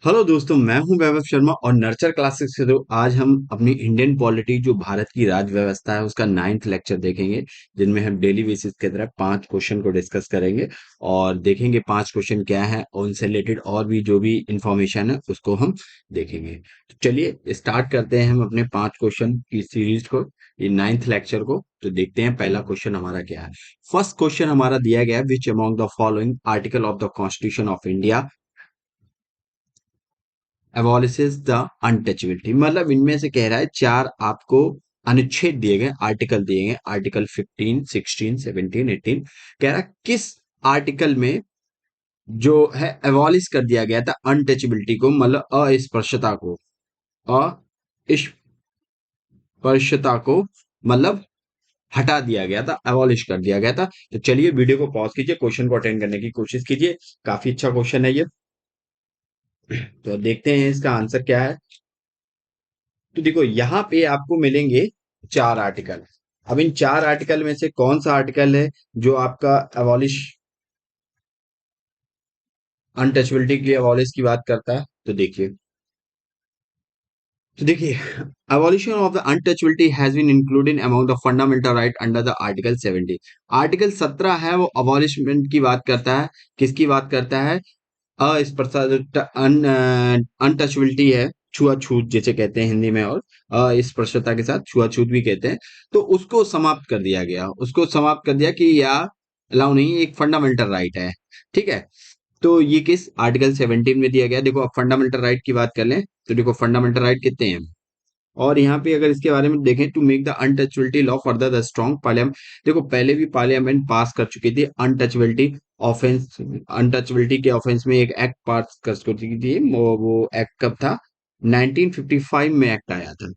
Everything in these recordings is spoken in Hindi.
हेलो दोस्तों, मैं हूं वैभव शर्मा और नर्चर क्लासेस से तो आज हम अपनी इंडियन पॉलिटी जो भारत की राज व्यवस्था है उसका 9th लेक्चर देखेंगे, जिनमें हम डेली बेसिस के तरह 5 क्वेश्चन को डिस्कस करेंगे और देखेंगे 5 क्वेश्चन क्या है और उनसे रिलेटेड और भी जो भी इंफॉर्मेशन है उसको हम देखेंगे। तो चलिए स्टार्ट करते हैं हम अपने 5 क्वेश्चन की सीरीज को, ये 9th लेक्चर को। तो देखते हैं पहला क्वेश्चन हमारा क्या है। फर्स्ट क्वेश्चन हमारा दिया गया है, which among the following article of the constitution of India abolishes the untouchability. मतलब इनमें से कह रहा है चार आपको अनुच्छेद दिए गए, आर्टिकल दिए गए, आर्टिकल 15, 16, 17, 18। कह रहा है किस आर्टिकल में जो है एबॉलिश कर दिया गया था अनटचेबिलिटी को, मतलब अस्पृश्यता को, अस्पृश्यता को मतलब हटा दिया गया था, एबॉलिश कर दिया गया था। तो चलिए वीडियो को पॉज कीजिए, क्वेश्चन को अटेंड करने की कोशिश कीजिए। काफी अच्छा क्वेश्चन है ये। तो देखते हैं इसका आंसर क्या है। तो देखो यहाँ पे आपको मिलेंगे 4 आर्टिकल। अब इन 4 आर्टिकल में से कौन सा आर्टिकल है जो आपका अबॉलिश अनटचेबिलिटी के लिए अबॉलिश की बात करता है। तो देखिए abolition of the untouchability has been included among the fundamental right under the article 70। Article 17 है वो अबॉलिशमेंट की बात करता है। किसकी बात करता है? अस्पृश्यता, अनटचबिलिटी है, छुआछूत जिसे कहते हैं हिंदी में, और अस्पृश्यता के साथ छुआछूत भी कहते हैं। तो उसको समाप्त कर दिया गया, उसको समाप्त कर दिया कि या अलाउ नहीं, एक फंडामेंटल राइट है। ठीक है। तो ये किस आर्टिकल 17 में दिया गया। देखो अब फंडामेंटल राइट की बात कर लें तो देखो फंडामेंटल राइट कितने हैं। और यहाँ पे अगर इसके बारे में देखें, to make the untouchability law further the strong parliament. देखो पहले भी पार्लियामेंट पास कर चुकी थी अनटचबिलिटी ऑफेंस, अनटचबिलिटी के ऑफेंस में एक एक्ट पास कर चुकी थी। वो एक्ट कब था? 1955 में एक्ट आया था।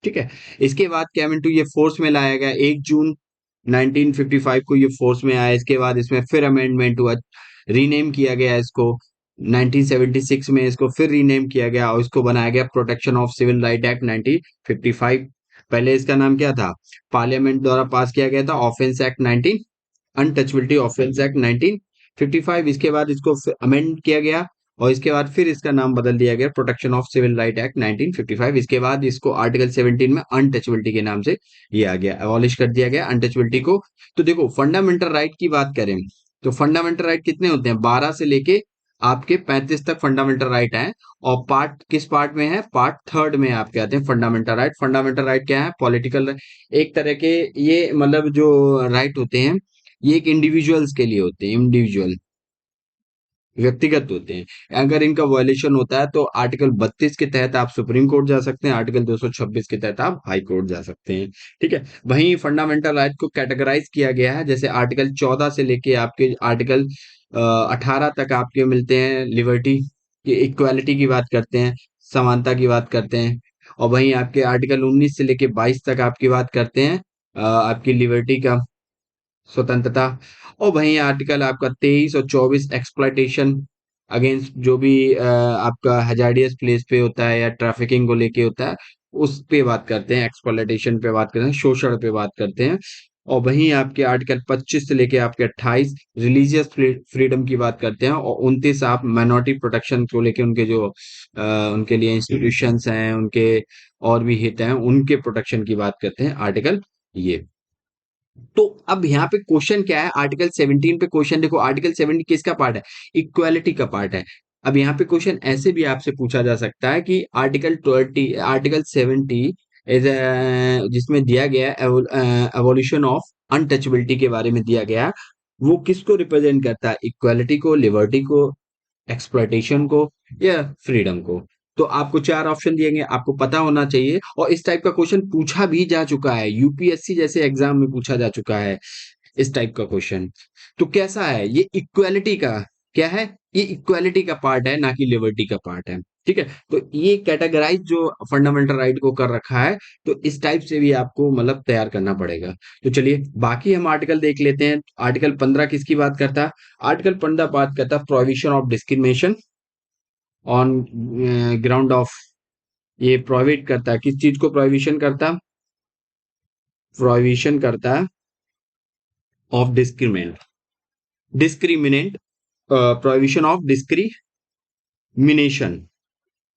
ठीक है। इसके बाद क्या मिनटू ये फोर्स में लाया गया 1 जून 1955 को, ये फोर्स में आया। इसके बाद इसमें फिर अमेंडमेंट हुआ, रीनेम किया गया इसको। 1976 में इसको फिर रीनेम किया गया और इसको बनाया गया protection of civil right act 1955। पहले इसका नाम क्या था? पार्लियामेंट द्वारा पास किया गया था offence act 19, untouchability offence act 1955। इसके बाद इसको अमेंड किया गया और इसके बाद फिर इसका नाम बदल दिया गया protection of civil right act 1955। इसके बाद इसको आर्टिकल 17 में अनटचबिलिटी के नाम से ये आ गया, अबॉलिश कर दिया गया अनटचबिलिटी को। तो देखो फंडामेंटल राइट की बात करें तो फंडामेंटल राइट कितने होते हैं? 12 से लेके आपके 35 तक फंडामेंटल राइट है। और पार्ट किस पार्ट में है? पार्ट थर्ड में आपके आते हैं फंडामेंटल राइट। फंडामेंटल राइट क्या है? पॉलिटिकल, एक तरह के ये मतलब जो राइट होते हैं ये एक इंडिविजुअल्स के लिए होते हैं, इंडिविजुअल, व्यक्तिगत होते हैं। अगर इनका वायलेशन होता है तो आर्टिकल 32 के तहत आप सुप्रीम कोर्ट जा सकते हैं, आर्टिकल 226 के तहत आप हाई कोर्ट जा सकते हैं। ठीक है। वहीं फंडामेंटल राइट को कैटेगराइज किया गया है, जैसे आर्टिकल 14 से लेके आपके आर्टिकल 18 तक आपके मिलते हैं लिबर्टी की, इक्वालिटी की बात करते हैं, समानता की बात करते हैं। और वहीं आपके आर्टिकल 19 से लेके 22 तक आपकी बात करते हैं आपकी लिबर्टी का, स्वतंत्रता। और वहीं आर्टिकल आपका 23 और 24 एक्सप्लॉइटेशन अगेंस्ट जो भी आपका हैजार्डियस प्लेस पे होता है या ट्रैफिकिंग को लेके होता है, उस पे बात करते हैं, एक्सप्लॉइटेशन पे बात करते हैं, शोषण पे बात करते हैं। और वहीं आपके आर्टिकल 25 से लेके आपके 28 रिलीजियस फ्रीडम की बात करते हैं। और 29 आप माइनॉरिटी प्रोटेक्शन को लेके उनके जो उनके लिए इंस्टीट्यूशंस हैं, उनके और भी हित हैं, उनके प्रोटेक्शन की बात करते हैं आर्टिकल ये। तो अब यहाँ पे क्वेश्चन क्या है? आर्टिकल 17 पे क्वेश्चन देखो, आर्टिकल 17 किसका पार्ट है? इक्वालिटी का पार्ट है। अब यहाँ पे क्वेश्चन ऐसे भी आपसे पूछा जा सकता है कि आर्टिकल 20, आर्टिकल 70 इज, जिसमें दिया गया है एवोल्यूशन ऑफ अनटचबिलिटी के बारे में दिया गया है, वो किसको रिप्रेजेंट करता है? इक्वालिटी को, लिबर्टी को, एक्सप्लॉइटेशन को, या फ्रीडम को? तो आपको 4 ऑप्शन दिए गए, आपको पता होना चाहिए। और इस टाइप का क्वेश्चन पूछा भी जा चुका है, यूपीएससी जैसे एग्जाम में पूछा जा चुका है इस टाइप का क्वेश्चन। तो कैसा है ये? इक्वालिटी का क्या है? ये इक्वालिटी का पार्ट है, ना कि लिबर्टी का पार्ट है। ठीक है। तो ये कैटेगराइज जो फंडामेंटल राइट को कर रखा है, तो इस टाइप से भी आपको मतलब तैयार करना पड़ेगा। तो चलिए बाकी हम आर्टिकल देख लेते हैं। आर्टिकल 15 किसकी बात करता है? आर्टिकल 15 बात करता है prohibition of discrimination on ground of, ये प्रोहिबिट करता है, किस चीज को प्रोहिबिशन करता है? प्रोहिबिशन करता है of discriminate, discriminant, prohibition of discrimination.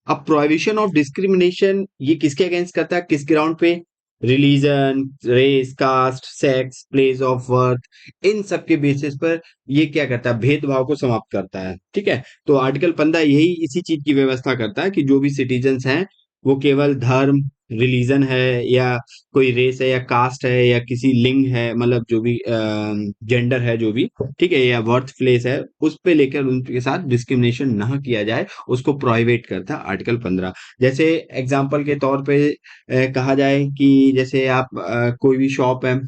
अब प्रोहिबिशन ऑफ डिस्क्रिमिनेशन ये किसके अगेंस्ट करता है, किस ग्राउंड पे? Religion, race, caste, sex, place of birth, इन सब के बेसिस पर ये क्या करता है, भेदभाव को समाप्त करता है। ठीक है, तो आर्टिकल 15 यही इसी चीज की व्यवस्था करता है कि जो भी सिटीजन्स हैं वो केवल धर्म, रिलीजन है या कोई रेस है या कास्ट है या किसी लिंग है, मतलब जो भी जेंडर है जो भी, ठीक है, या बर्थ प्लेस है, उस पे लेकर उनके साथ डिस्क्रिमिनेशन ना किया जाए, उसको प्रोहिबिट करता है आर्टिकल 15। जैसे एग्जाम्पल के तौर पे कहा जाए कि जैसे आप कोई भी शॉप है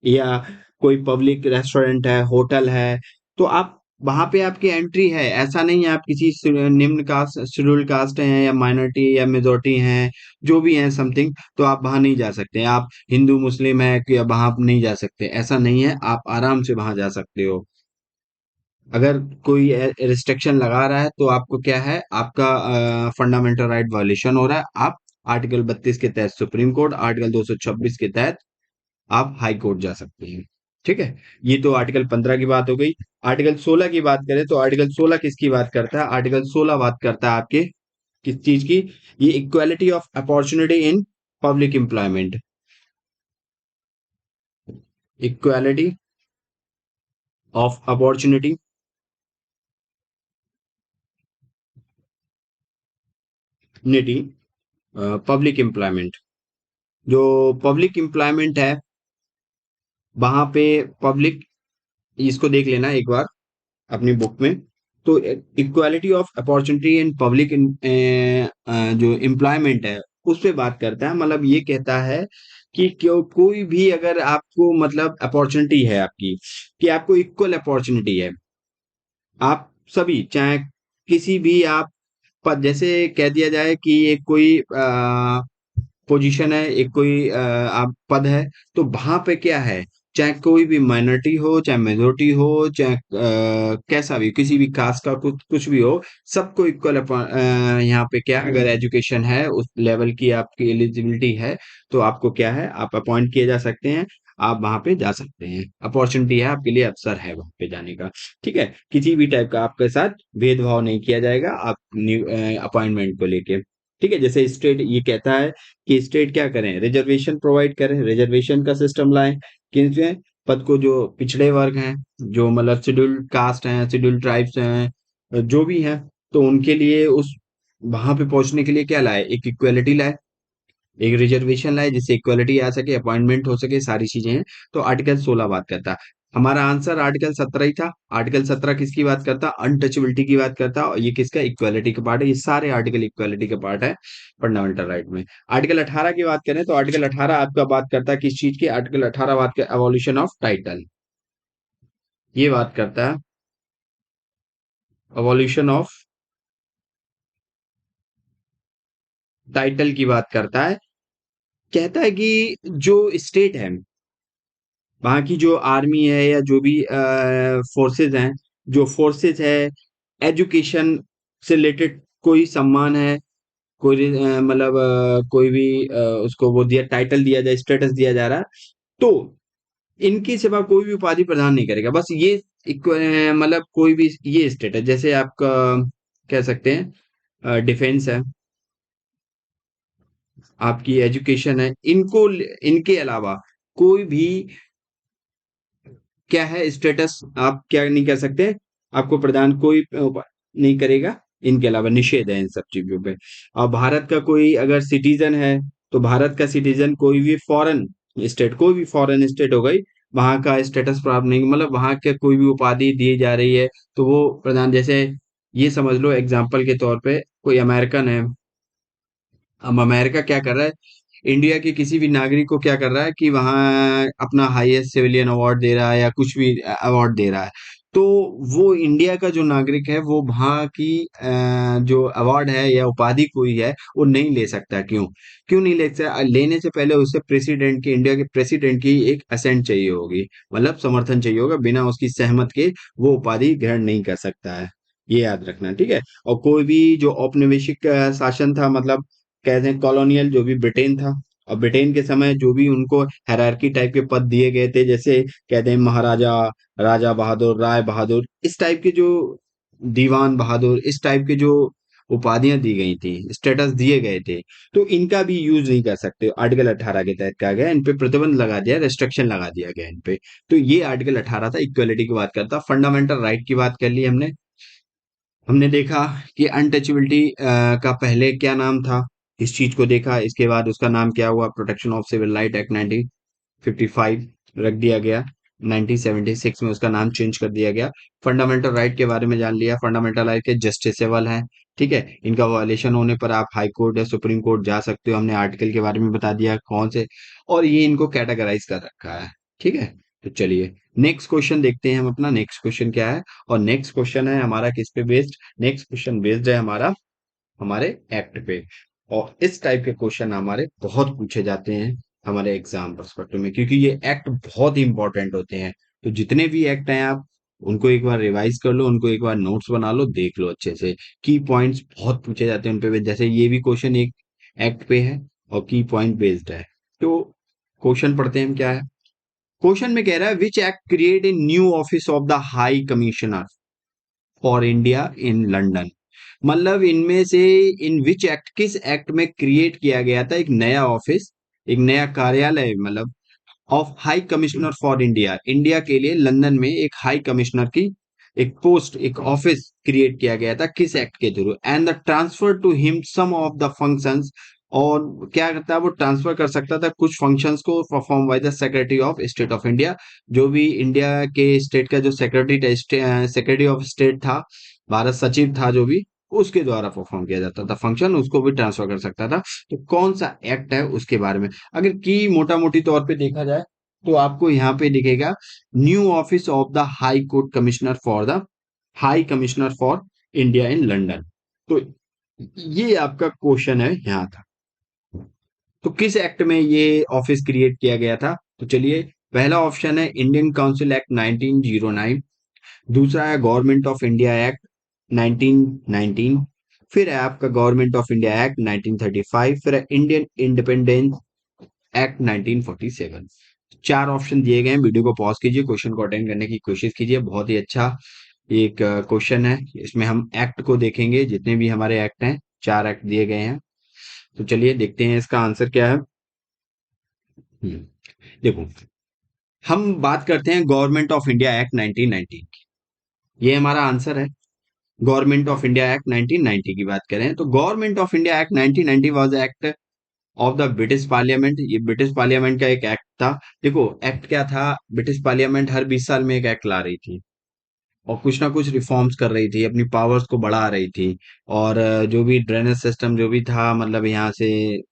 या कोई पब्लिक रेस्टोरेंट है, होटल है, तो आप वहां पे आपकी एंट्री है, ऐसा नहीं है आप किसी निम्न कास्ट, शेड्यूल्ड कास्ट हैं या माइनॉरिटी या मेजोरिटी हैं, जो भी हैं समथिंग, तो आप वहां नहीं जा सकते। आप हिंदू मुस्लिम है कि वहां आप नहीं जा सकते, ऐसा नहीं है, आप आराम से वहां जा सकते हो। अगर कोई रिस्ट्रिक्शन लगा रहा है तो आपको क्या है, आपका फंडामेंटल राइट वायलेशन हो रहा है। आप आर्टिकल 32 के तहत सुप्रीम कोर्ट, आर्टिकल 226 के तहत आप हाई कोर्ट जा सकते हैं। ठीक है, ये तो आर्टिकल 15 की बात हो गई। आर्टिकल 16 की बात करें तो आर्टिकल 16 किसकी बात करता है? आर्टिकल 16 बात करता है आपके किस चीज की? ये equality of opportunity in public employment, equality of opportunity nitty public employment. जो पब्लिक एम्प्लॉयमेंट है वहां पे पब्लिक, इसको देख लेना एक बार अपनी बुक में। तो equality of opportunity in public जो एम्प्लॉयमेंट है उस पे बात करता है। मतलब ये कहता है कि क्यों कोई भी अगर आपको मतलब अपॉर्चुनिटी है आपकी, कि आपको इक्वल अपॉर्चुनिटी है, आप सभी चाहे किसी भी आप पद, जैसे कह दिया जाए कि एक कोई पोजीशन है, एक कोई आप पद है, तो वहां पे क्या है, चाहे कोई भी माइनॉरिटी हो, चाहे मेजोरिटी हो, चाहे कैसा भी किसी भी कास्ट का कुछ कुछ भी हो, सबको इक्वल यहाँ पे क्या, अगर एजुकेशन है उस लेवल की, आपकी एलिजिबिलिटी है, तो आपको क्या है, आप अपॉइंट किए जा सकते हैं, आप वहां पे जा सकते हैं, अपॉर्चुनिटी है आपके लिए, अवसर है वहां पे जाने का। ठीक है, किसी भी टाइप का आपके साथ भेदभाव नहीं किया जाएगा आप अपॉइंटमेंट को लेके। ठीक है, जैसे स्टेट ये कहता है कि स्टेट क्या करें, रिजर्वेशन प्रोवाइड करें, रिजर्वेशन का सिस्टम लाएं, किन पद को, जो पिछड़े वर्ग हैं, जो मतलब शेड्यूल्ड कास्ट हैं, शेड्यूल्ड ट्राइब्स हैं, जो भी हैं, तो उनके लिए उस वहां पे पहुंचने के लिए क्या लाए, एक इक्वेलिटी लाए, एक रिजर्वेशन लाए, जिससे इक्वालिटी आ सके, अपॉइंटमेंट हो सके, सारी चीजें हैं। तो आर्टिकल 16 बात करता है। हमारा आंसर आर्टिकल 17 ही था। आर्टिकल 17 किसकी बात करता? अनटचेबिलिटी की बात करता, और ये किसका, इक्वालिटी का पार्ट है। ये सारे आर्टिकल इक्वालिटी का पार्ट है फंडामेंटल राइट में। आर्टिकल 18 की बात करें तो आर्टिकल 18 आपका बात करता है किस चीज की? आर्टिकल 18 बात कर एवोल्यूशन ऑफ टाइटल, ये बात करता है एवोल्यूशन ऑफ टाइटल की बात करता है। कहता है कि जो स्टेट है, वहाँ की जो आर्मी है या जो भी फोर्सेस हैं, जो फोर्सेस है, एजुकेशन से रिलेटेड कोई सम्मान है, कोई मतलब कोई भी उसको वो दिया, टाइटल दिया जाए, स्टेटस दिया जा रहा है, तो इनके सिवा कोई भी उपाधि प्रदान नहीं करेगा। बस ये मतलब कोई भी ये स्टेटस, जैसे आपका कह सकते हैं डिफेंस है, आपकी एजुकेशन है, इनको इनके अलावा कोई भी क्या है स्टेटस आप क्या नहीं कर सकते, आपको प्रदान कोई नहीं करेगा, इनके अलावा निषेध है इन सब चीजों पे। और भारत का कोई अगर सिटीजन है, तो भारत का सिटीजन कोई भी फॉरेन स्टेट, कोई भी फॉरेन स्टेट हो गई, वहां का स्टेटस प्राप्त नहीं, मतलब वहां के कोई भी उपाधि दी जा रही है तो वो प्रदान, जैसे ये समझ लो एग्जाम्पल के तौर पे कोई अमेरिकन है, अब अमेरिका क्या कर रहा है, इंडिया के किसी भी नागरिक को क्या कर रहा है कि वहाँ अपना हाईएस्ट सिविलियन अवार्ड दे रहा है या कुछ भी अवार्ड दे रहा है, तो वो इंडिया का जो नागरिक है वो वहाँ की जो अवार्ड है या उपाधि कोई है वो नहीं ले सकता। क्यों? क्यों नहीं ले सकता? लेने से पहले उसे प्रेसिडेंट की, इंडिया के प्रेसिडेंट की एक असेंट चाहिए होगी, मतलब समर्थन चाहिए होगा, बिना उसकी सहमत के वो उपाधि ग्रहण नहीं कर सकता है। ये याद रखना, ठीक है। और कोई भी जो औपनिवेशिक शासन था, मतलब कहते हैं कॉलोनियल, जो भी ब्रिटेन था, और ब्रिटेन के समय जो भी उनको हायरार्की टाइप के पद दिए गए थे, जैसे कहते हैं महाराजा, राजा बहादुर, राय बहादुर, इस टाइप के जो दीवान बहादुर, इस टाइप के जो उपाधियां दी गई थी, स्टेटस दिए गए थे, तो इनका भी यूज नहीं कर सकते। आर्टिकल 18 के तहत कहा गया, इन पे प्रतिबंध लगा दिया, रेस्ट्रिक्शन लगा दिया गया इन पे। तो ये आर्टिकल 18 था, इक्वलिटी की बात करता। फंडामेंटल राइट की बात कर ली हमने। हमने देखा कि अनटचेबिलिटी का पहले क्या नाम था, इस चीज को देखा। इसके बाद उसका नाम क्या हुआ, protection of civil right act 1955 रख दिया गया। 1976 में उसका नाम चेंज कर दिया गया। फंडामेंटल राइट के बारे में जान लिया, फंडामेंटल राइट के जस्टिसेबल हैं, ठीक है। इनका वायलेशन होने पर आप हाई कोर्ट या सुप्रीम कोर्ट जा सकते हो। हमने आर्टिकल के बारे में बता दिया कौन से, और ये इनको कैटेगराइज कर रखा है, ठीक है। तो चलिए नेक्स्ट क्वेश्चन देखते हैं हम अपना। नेक्स्ट क्वेश्चन क्या है, और नेक्स्ट क्वेश्चन है हमारा किस पे बेस्ड, नेक्स्ट क्वेश्चन बेस्ड है हमारा हमारे एक्ट पे। और इस टाइप के क्वेश्चन हमारे बहुत पूछे जाते हैं हमारे एग्जाम पर्सपेक्टिव में, क्योंकि ये एक्ट बहुत ही इंपॉर्टेंट होते हैं। तो जितने भी एक्ट हैं आप उनको एक बार रिवाइज कर लो, उनको एक बार नोट्स बना लो, देख लो अच्छे से। की पॉइंट्स बहुत पूछे जाते हैं उन पे, जैसे ये भी क्वेश्चन एक एक्ट पे है और की पॉइंट बेस्ड है। तो क्वेश्चन पढ़ते हैं हम क्या है। क्वेश्चन में कह रहा है which act create a new office of the high commissioner for India in London. मतलब इनमें से इन विच एक्ट, किस एक्ट में क्रिएट किया गया था एक नया ऑफिस, एक नया कार्यालय, मतलब of high commissioner for India, India के लिए लंदन में एक हाई कमिश्नर की एक पोस्ट, एक ऑफिस क्रिएट किया गया था किस एक्ट के through, and the transfer to him some of the functions. और क्या करता है वो, ट्रांसफर कर सकता था कुछ फंक्शंस को perform by the secretary of state of India. जो भी इंडिया के स्टेट का जो सेक्रेटरी, सेक्रेटरी ऑफ स्टेट था, भारत सचिव था जो भी, उसके द्वारा परफॉर्म किया जाता था फंक्शन, उसको भी ट्रांसफर कर सकता था। तो कौन सा एक्ट है उसके बारे में अगर की मोटा मोटी तौर पे देखा जाए, तो आपको यहाँ पे दिखेगा new office of the high court commissioner for the high commissioner for India in London. तो ये आपका क्वेश्चन है यहाँ था। तो किस एक्ट में ये ऑफिस क्रिएट किया गया था, तो चलिए पहला ऑप्शन है इंडियन काउंसिल एक्ट 1909, दूसरा है गवर्नमेंट ऑफ इंडिया एक्ट 1919, फिर है आपका गवर्नमेंट ऑफ इंडिया एक्ट 1935, फिर है इंडियन इंडिपेंडेंस एक्ट 1947। चार ऑप्शन दिए गए हैं, वीडियो को पॉज कीजिए, क्वेश्चन को अटेंड करने की कोशिश कीजिए। बहुत ही अच्छा एक क्वेश्चन है, इसमें हम एक्ट को देखेंगे, जितने भी हमारे एक्ट हैं, चार एक्ट दिए गए हैं। तो चलिए देखते हैं इसका आंसर क्या है। देखो, हम बात करते हैं गवर्नमेंट ऑफ इंडिया एक्ट 1919 की, ये हमारा आंसर है। गवर्नमेंट ऑफ इंडिया एक्ट 1990 की बात करें तो government of India act 1990 was act of the British parliament. ये ब्रिटिश पार्लियामेंट का एक एक्ट था। देखो एक्ट क्या था, ब्रिटिश पार्लियामेंट हर 20 साल में एक एक्ट ला रही थी और कुछ ना कुछ रिफॉर्म्स कर रही थी, अपनी पावर्स को बढ़ा रही थी। और जो भी ड्रेनेज सिस्टम जो भी था, मतलब यहाँ से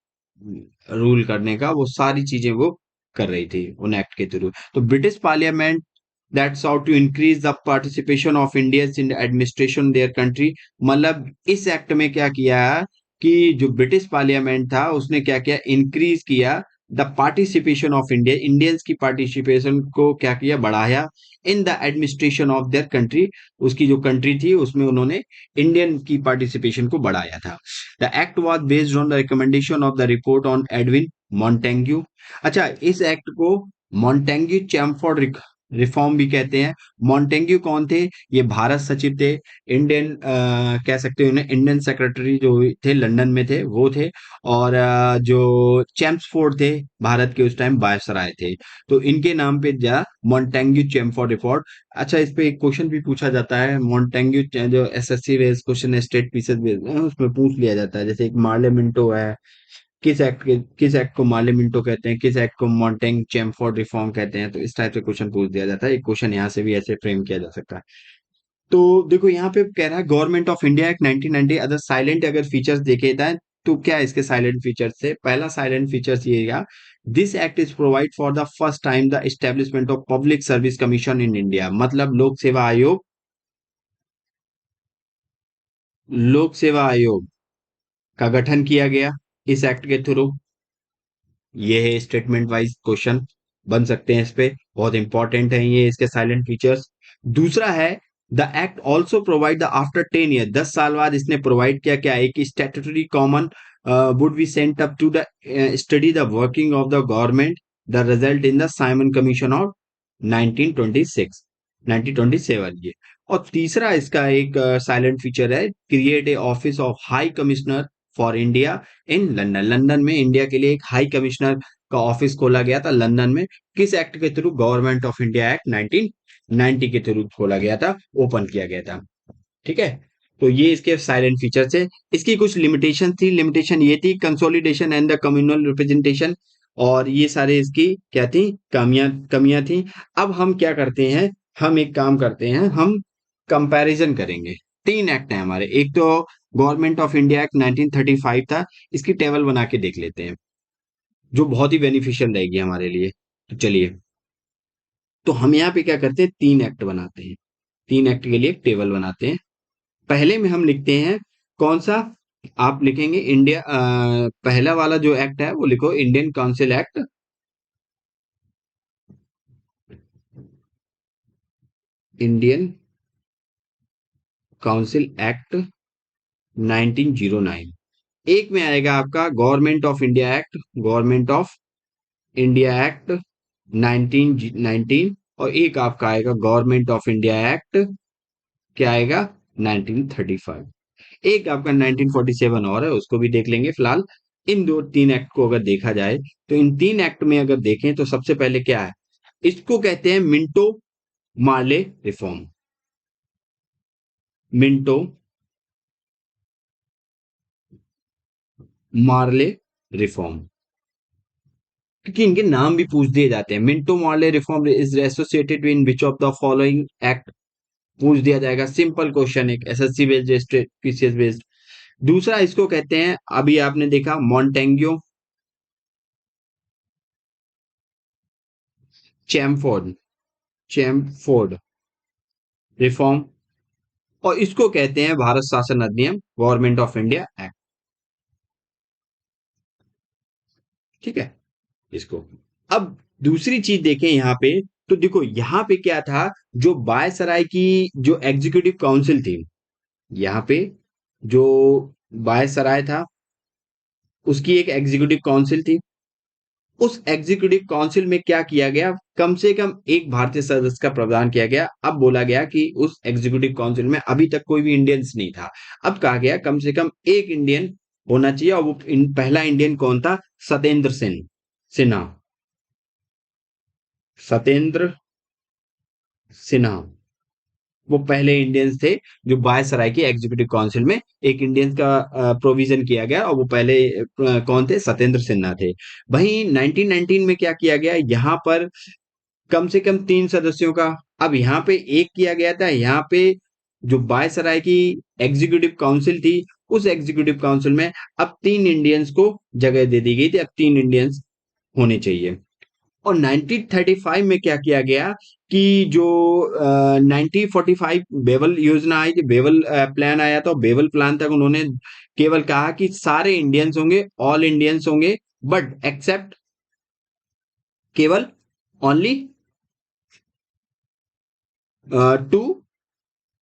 रूल करने का, वो सारी चीजें वो कर रही थी उन एक्ट के थ्रू। तो British parliament that sought to increase the participation of Indians in administration their country. मतलब इस एक्ट में क्या किया कि जो ब्रिटिश पार्लियामेंट था उसने क्या किया, इंक्रीज किया the participation of India, Indians की पार्टिसिपेशन को क्या किया, बढ़ाया in the administration of their country. उसकी जो कंट्री थी उसमें उन्होंने इंडियन की पार्टिसिपेशन को बढ़ाया था। The act was based on the recommendation of the report on Edwin Montagu. अच्छा, इस एक्ट को मॉन्टेग्यू चैमफोर्ड रिफॉर्म भी कहते हैं। मॉन्टेग्यू कौन थे, ये भारत सचिव थे, इंडियन कह सकते हो उन्हें, इंडियन सेक्रेटरी जो थे लंदन में थे वो थे। और जो चैम्सफोर्ड थे भारत के उस टाइम वायसराय थे, तो इनके नाम पे जा मॉन्टेग्यू चैमफोर्ड रिपोर्ट। अच्छा, इस पे एक क्वेश्चन भी पूछा जाता है, मॉन्टेग्यू जो SSC based question, state pieces based, उसमें पूछ लिया जाता है। जैसे एक मार्ले मिंटो है, किस एक्ट को मार्ले मिंटो कहते हैं, किस एक्ट को मॉन्टेग चैमफोर्ड रिफॉर्म कहते हैं। तो इस टाइप से क्वेश्चन पूछ दिया जाता है। एक क्वेश्चन यहाँ से भी ऐसे फ्रेम किया जा सकता है। तो देखो यहाँ पे कह रहा है government of India act 1990 other silent अगर फीचर्स देखे जाए, तो क्या इसके साइलेंट फीचर्स थे। पहला साइलेंट फीचर्स ये, this act is provide for the first time the establishment of public service commission in India. मतलब लोक सेवा आयोग का गठन किया गया इस एक्ट के थ्रू। ये है स्टेटमेंट वाइज क्वेश्चन बन सकते हैं इस पे, बहुत इंपॉर्टेंट है ये इसके साइलेंट फीचर्स। दूसरा है the act also provide the after 10 year, 10 साल बाद इसने प्रोवाइड किया क्या, एक statutory common would be sent up to the study the working of the government, the result in the Simon Commission of 1926 1927। ये और तीसरा इसका एक साइलेंट फीचर है, create a office of high commissioner for India in London. London में इंडिया के लिए एक हाई कमिश्नर का ऑफिस खोला गया था लंदन में। किस एक्ट के through? Government of India act 1990 के थ्रू खोला गया था, ओपन किया गया था। ठीक है, तो ये इसके साइलेंट फीचर्स है। इसकी कुछ लिमिटेशन थी, लिमिटेशन ये थी, consolidation and the communal representation, और ये सारे इसकी क्या थी? कमियां कमियां थी। अब हम क्या करते हैं, हम एक काम करते हैं, हम कंपैरिजन करेंगे। तीन एक्ट हैं हमारे, एक तो गवर्नमेंट ऑफ इंडिया एक्ट 1935 था, इसकी टेबल बना के देख लेते हैं, जो बहुत ही बेनिफिशियल रहेगी हमारे लिए। तो चलिए, तो हम यहाँ पे क्या करते हैं, तीन एक्ट बनाते हैं, तीन एक्ट के लिए एक टेबल बनाते हैं। पहले में हम लिखते हैं कौन सा? आप लिखेंगे इंडिया, पहला वाला जो एक्ट है वो लिखो, Indian council act, Indian council act 1909। एक में आएगा आपका government of India act, government of India act 1919, और एक आपका आएगा गवर्नमेंट ऑफ इंडिया एक्ट, क्या आएगा? 1935। एक आपका 1947 और है, उसको भी देख लेंगे फिलहाल। इन दो तीन एक्ट को अगर देखा जाए, तो इन तीन एक्ट में अगर देखें तो सबसे पहले क्या है, इसको कहते हैं मिंटो मार्ले रिफॉर्म। मिंटो मार्ले रिफॉर्म, क्योंकि इनके नाम भी पूछ दिए जाते हैं। Minto Marley reform is associated in which of the following act, पूछ दिया जाएगा, सिंपल क्वेश्चन, एक एसएससी बेस्ड, पीसीएस बेस्ड। दूसरा इसको कहते हैं, अभी आपने देखा मॉन्टेग्यो चैमफोर्ड, चैमफोर्ड रिफॉर्म, और इसको कहते हैं भारत शासन अधिनियम, गवर्नमेंट ऑफ इंडिया एक्ट। ठीक है, इसको अब दूसरी चीज देखें यहाँ पे, तो देखो यहाँ पे क्या था, जो बायसराय की जो एग्जीक्यूटिव काउंसिल थी, यहाँ पे जो बायसराय था, उसकी एक एग्जीक्यूटिव काउंसिल थी। उस एग्जीक्यूटिव काउंसिल में क्या किया गया, कम से कम एक भारतीय सदस्य का प्रावधान किया गया। अब बोला गया कि उस एग्जीक्यूटिव काउंसिल में अभी तक कोई भी इंडियंस नहीं था, अब कहा गया कम से कम एक इंडियन होना चाहिए, और वो पहला इंडियन कौन था? सत्येंद्र सिंह सिन्हा, सत्येंद्र सिन्हा, वो पहले इंडियंस थे जो वायसराय की एग्जीक्यूटिव काउंसिल में एक इंडियंस का प्रोविजन किया गया, और वो पहले कौन थे? सत्येंद्र सिन्हा थे। वहीं 1919 में क्या किया गया, यहाँ पर कम से कम तीन सदस्यों का, अब यहाँ पे एक किया गया था। यहाँ पे जो वायसराय की एग्जीक्यूटिव काउंसिल थी, उस एग्जीक्यूटिव काउंसिल में अब तीन इंडियंस को जगह दे दी गई थी, अब तीन इंडियंस होने चाहिए। और 1935 में क्या किया गया कि जो 1945 बेवल योजना आई थी, बेवल प्लान आया था, बेवल प्लान तक उन्होंने केवल कहा कि सारे इंडियंस होंगे, ऑल इंडियंस होंगे, बट एक्सेप्ट, केवल ओनली टू,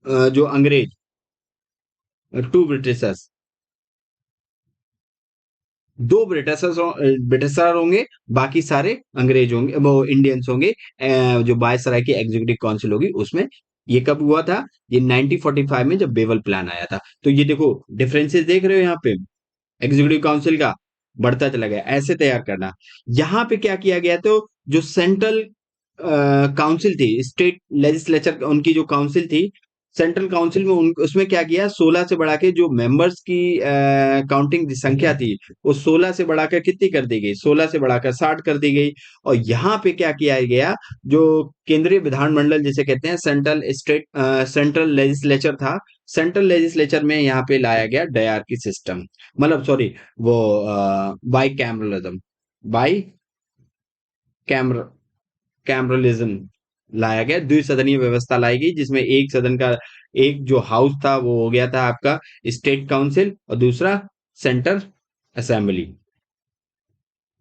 जो अंग्रेज, टू ब्रिटिशर्स, दो ब्रिटिशर्स, ब्रिटिशर होंगे, बाकी सारे अंग्रेज होंगे, वो इंडियंस होंगे। जो वायसराय की एग्जीक्यूटिव काउंसिल होगी उसमें। ये कब हुआ था? ये 1945 में, जब बेवल प्लान आया था। तो ये देखो डिफरेंसेस देख रहे हो यहाँ पे, एग्जीक्यूटिव काउंसिल का बढ़ता चला गया, ऐसे तैयार करना। यहाँ पे क्या किया गया, तो जो सेंट्रल काउंसिल थी, स्टेट लेजिस्लेचर उनकी जो काउंसिल थी, सेंट्रल काउंसिल में उसमें क्या किया, 16 से बढ़ा के जो मेंबर्स की काउंटिंग संख्या थी, वो 16 से बढ़ाकर कितनी कर दी गई? 16 से बढ़ाकर 60 कर दी गई। और यहाँ पे क्या किया गया, जो केंद्रीय विधानमंडल जिसे कहते हैं, सेंट्रल लेजिस्लेचर था, सेंट्रल लेजिस्लेचर में यहाँ पे लाया गया डायरकी सिस्टम, मतलब सॉरी, वो बाई कैमरलिज्म, बाई कैमर कैमरलिज्म लाया गया, द्विसदनीय व्यवस्था लाई गई, जिसमें एक सदन का, एक जो हाउस था वो हो गया था आपका स्टेट काउंसिल, और दूसरा सेंटर असेंबली,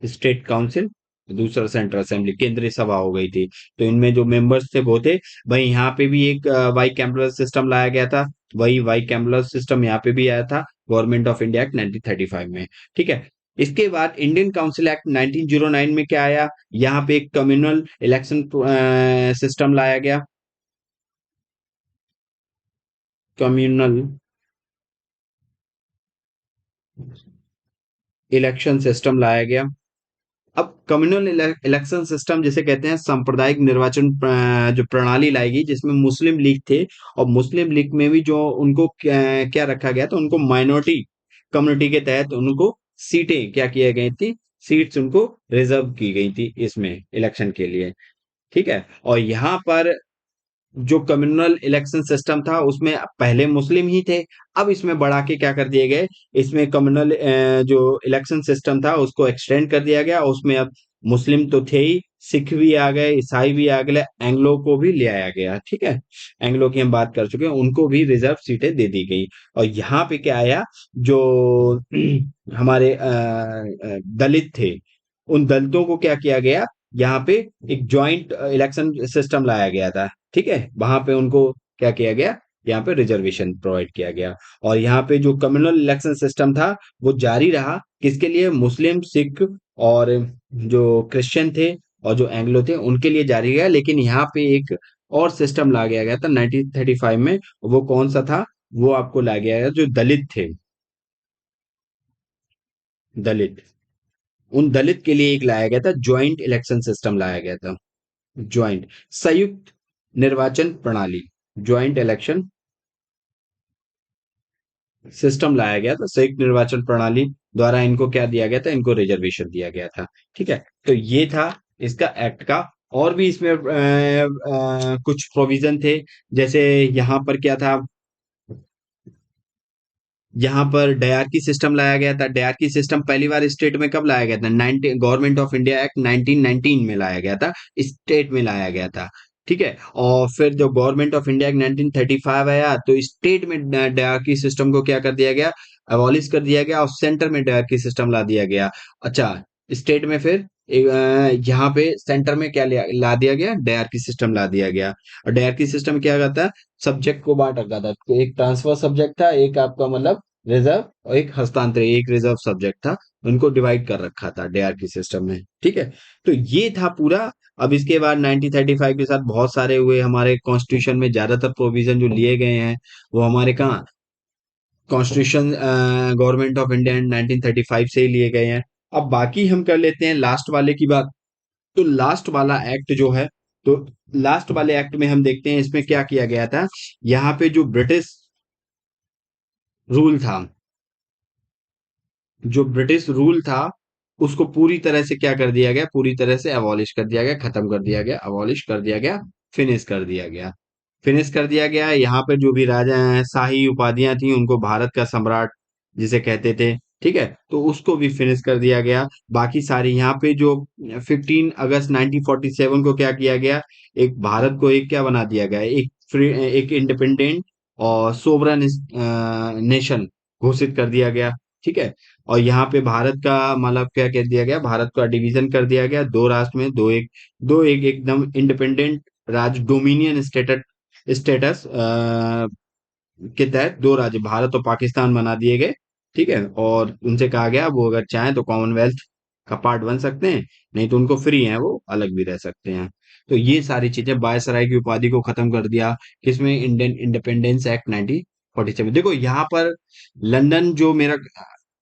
स्टेट काउंसिल, दूसरा सेंट्रल असेंबली, केंद्रीय सभा हो गई थी। तो इनमें जो मेंबर्स थे वो थे। वही यहाँ पे भी एक वाई कैम्पलर सिस्टम लाया गया था, वही वाई कैम्पलर सिस्टम यहाँ पे भी आया था, गवर्नमेंट ऑफ इंडिया एक्ट 1935 में। ठीक है, इसके बाद इंडियन काउंसिल एक्ट 1909 में क्या आया, यहाँ पे एक कम्युनल इलेक्शन सिस्टम लाया गया। कम्युनल इलेक्शन सिस्टम लाया गया। अब कम्युनल इलेक्शन सिस्टम जिसे कहते हैं सांप्रदायिक निर्वाचन जो प्रणाली लाई गई, जिसमें मुस्लिम लीग थे, और मुस्लिम लीग में भी जो उनको क्या रखा गया था, उनको माइनॉरिटी कम्युनिटी के तहत उनको सीटें क्या किया गई थी, सीट्स उनको रिजर्व की गई थी इसमें इलेक्शन के लिए। ठीक है। और यहाँ पर जो कम्युनल इलेक्शन सिस्टम था उसमें पहले मुस्लिम ही थे, अब इसमें बढ़ा के क्या कर दिए गए, इसमें कम्युनल जो इलेक्शन सिस्टम था उसको एक्सटेंड कर दिया गया। उसमें अब मुस्लिम तो थे ही, सिख भी आ गए, ईसाई भी आ गए, एंग्लो को भी ले आया गया। ठीक है। एंग्लो की हम बात कर चुके हैं, उनको भी रिजर्व सीटें दे दी गई। और यहाँ पे क्या आया, जो हमारे दलित थे, उन दलितों को क्या किया गया, यहाँ पे एक जॉइंट इलेक्शन सिस्टम लाया गया था। ठीक है। वहां पे उनको क्या किया गया, यहाँ पे रिजर्वेशन प्रोवाइड किया गया। और यहाँ पे जो कम्युनल इलेक्शन सिस्टम था वो जारी रहा, किसके लिए, मुस्लिम, सिख और जो क्रिश्चियन थे और जो एंग्लो थे उनके लिए जारी गया। लेकिन यहाँ पे एक और सिस्टम ला गया था 1935 में। वो कौन सा था, वो आपको ला गया गया जो दलित थे, दलित, उन दलित के लिए एक लाया गया था, ज्वाइंट इलेक्शन सिस्टम लाया गया था। ज्वाइंट, संयुक्त निर्वाचन प्रणाली, ज्वाइंट इलेक्शन सिस्टम लाया गया था। संयुक्त निर्वाचन प्रणाली द्वारा इनको क्या दिया गया था, इनको रिजर्वेशन दिया गया था। ठीक है। तो ये था इसका एक्ट का। और भी इसमें कुछ प्रोविजन थे, जैसे यहाँ पर क्या था, यहाँ पर डायरकी सिस्टम लाया गया था। डायरकी सिस्टम पहली बार स्टेट में कब लाया गया था, 19 गवर्नमेंट ऑफ इंडिया एक्ट 1919 में लाया गया था, स्टेट में लाया गया था। ठीक है। और फिर जो गवर्नमेंट ऑफ इंडिया एक्ट 1935 आया तो स्टेट में डायरकी सिस्टम को क्या कर दिया गया, अबॉलिश कर दिया गया, और सेंटर में डायरकी सिस्टम ला दिया गया। अच्छा, स्टेट में फिर यहाँ पे सेंटर में क्या ला दिया गया, डायरकी सिस्टम ला दिया गया। और डायरकी सिस्टम क्या करता है, सब्जेक्ट को बांट रखा था, तो एक ट्रांसफर सब्जेक्ट था, एक आपका मतलब रिजर्व, और एक हस्तांतरण, एक रिजर्व सब्जेक्ट था। उनको डिवाइड कर रखा था डायरकी सिस्टम में। ठीक है। तो ये था पूरा। अब इसके बाद 1935 के साथ बहुत सारे हुए, हमारे कॉन्स्टिट्यूशन में ज्यादातर प्रोविजन जो लिए गए हैं वो हमारे कहाँ, कॉन्स्टिट्यूशन गवर्नमेंट ऑफ इंडिया 1935 से ही लिए गए हैं। अब बाकी हम कर लेते हैं लास्ट वाले की बात। तो लास्ट वाला एक्ट जो है, तो लास्ट वाले एक्ट में हम देखते हैं इसमें क्या किया गया था। यहाँ पे जो ब्रिटिश रूल था, जो ब्रिटिश रूल था उसको पूरी तरह से क्या कर दिया गया, पूरी तरह से अबॉलिश कर दिया गया, खत्म कर दिया गया, अबॉलिश कर दिया गया, फिनिश कर दिया गया, फिनिश कर दिया गया। यहाँ पे जो भी राजा हैं, शाही उपाधियां थी, उनको भारत का सम्राट जिसे कहते थे, ठीक है, तो उसको भी फिनिश कर दिया गया। बाकी सारी यहाँ पे जो 15 अगस्त 1947 को क्या किया गया, एक भारत को एक क्या बना दिया गया, एक फ्री, एक इंडिपेंडेंट और सोवरन नेशन घोषित कर दिया गया। ठीक है। और यहाँ पे भारत का मतलब क्या कह दिया गया, भारत का डिवीजन कर दिया गया दो राष्ट्र में, दो एक एकदम इंडिपेंडेंट राज्य, डोमिनियन स्टेटस के तहत दो राज्य, भारत और पाकिस्तान बना दिए गए। ठीक है। और उनसे कहा गया वो अगर चाहें तो कॉमनवेल्थ का पार्ट बन सकते हैं, नहीं तो उनको फ्री है, वो अलग भी रह सकते हैं। तो ये सारी चीजें, वायसराय की उपाधि को खत्म कर दिया, किसमें, इंडियन इंडिपेंडेंस एक्ट 1947। देखो यहाँ पर लंदन जो मेरा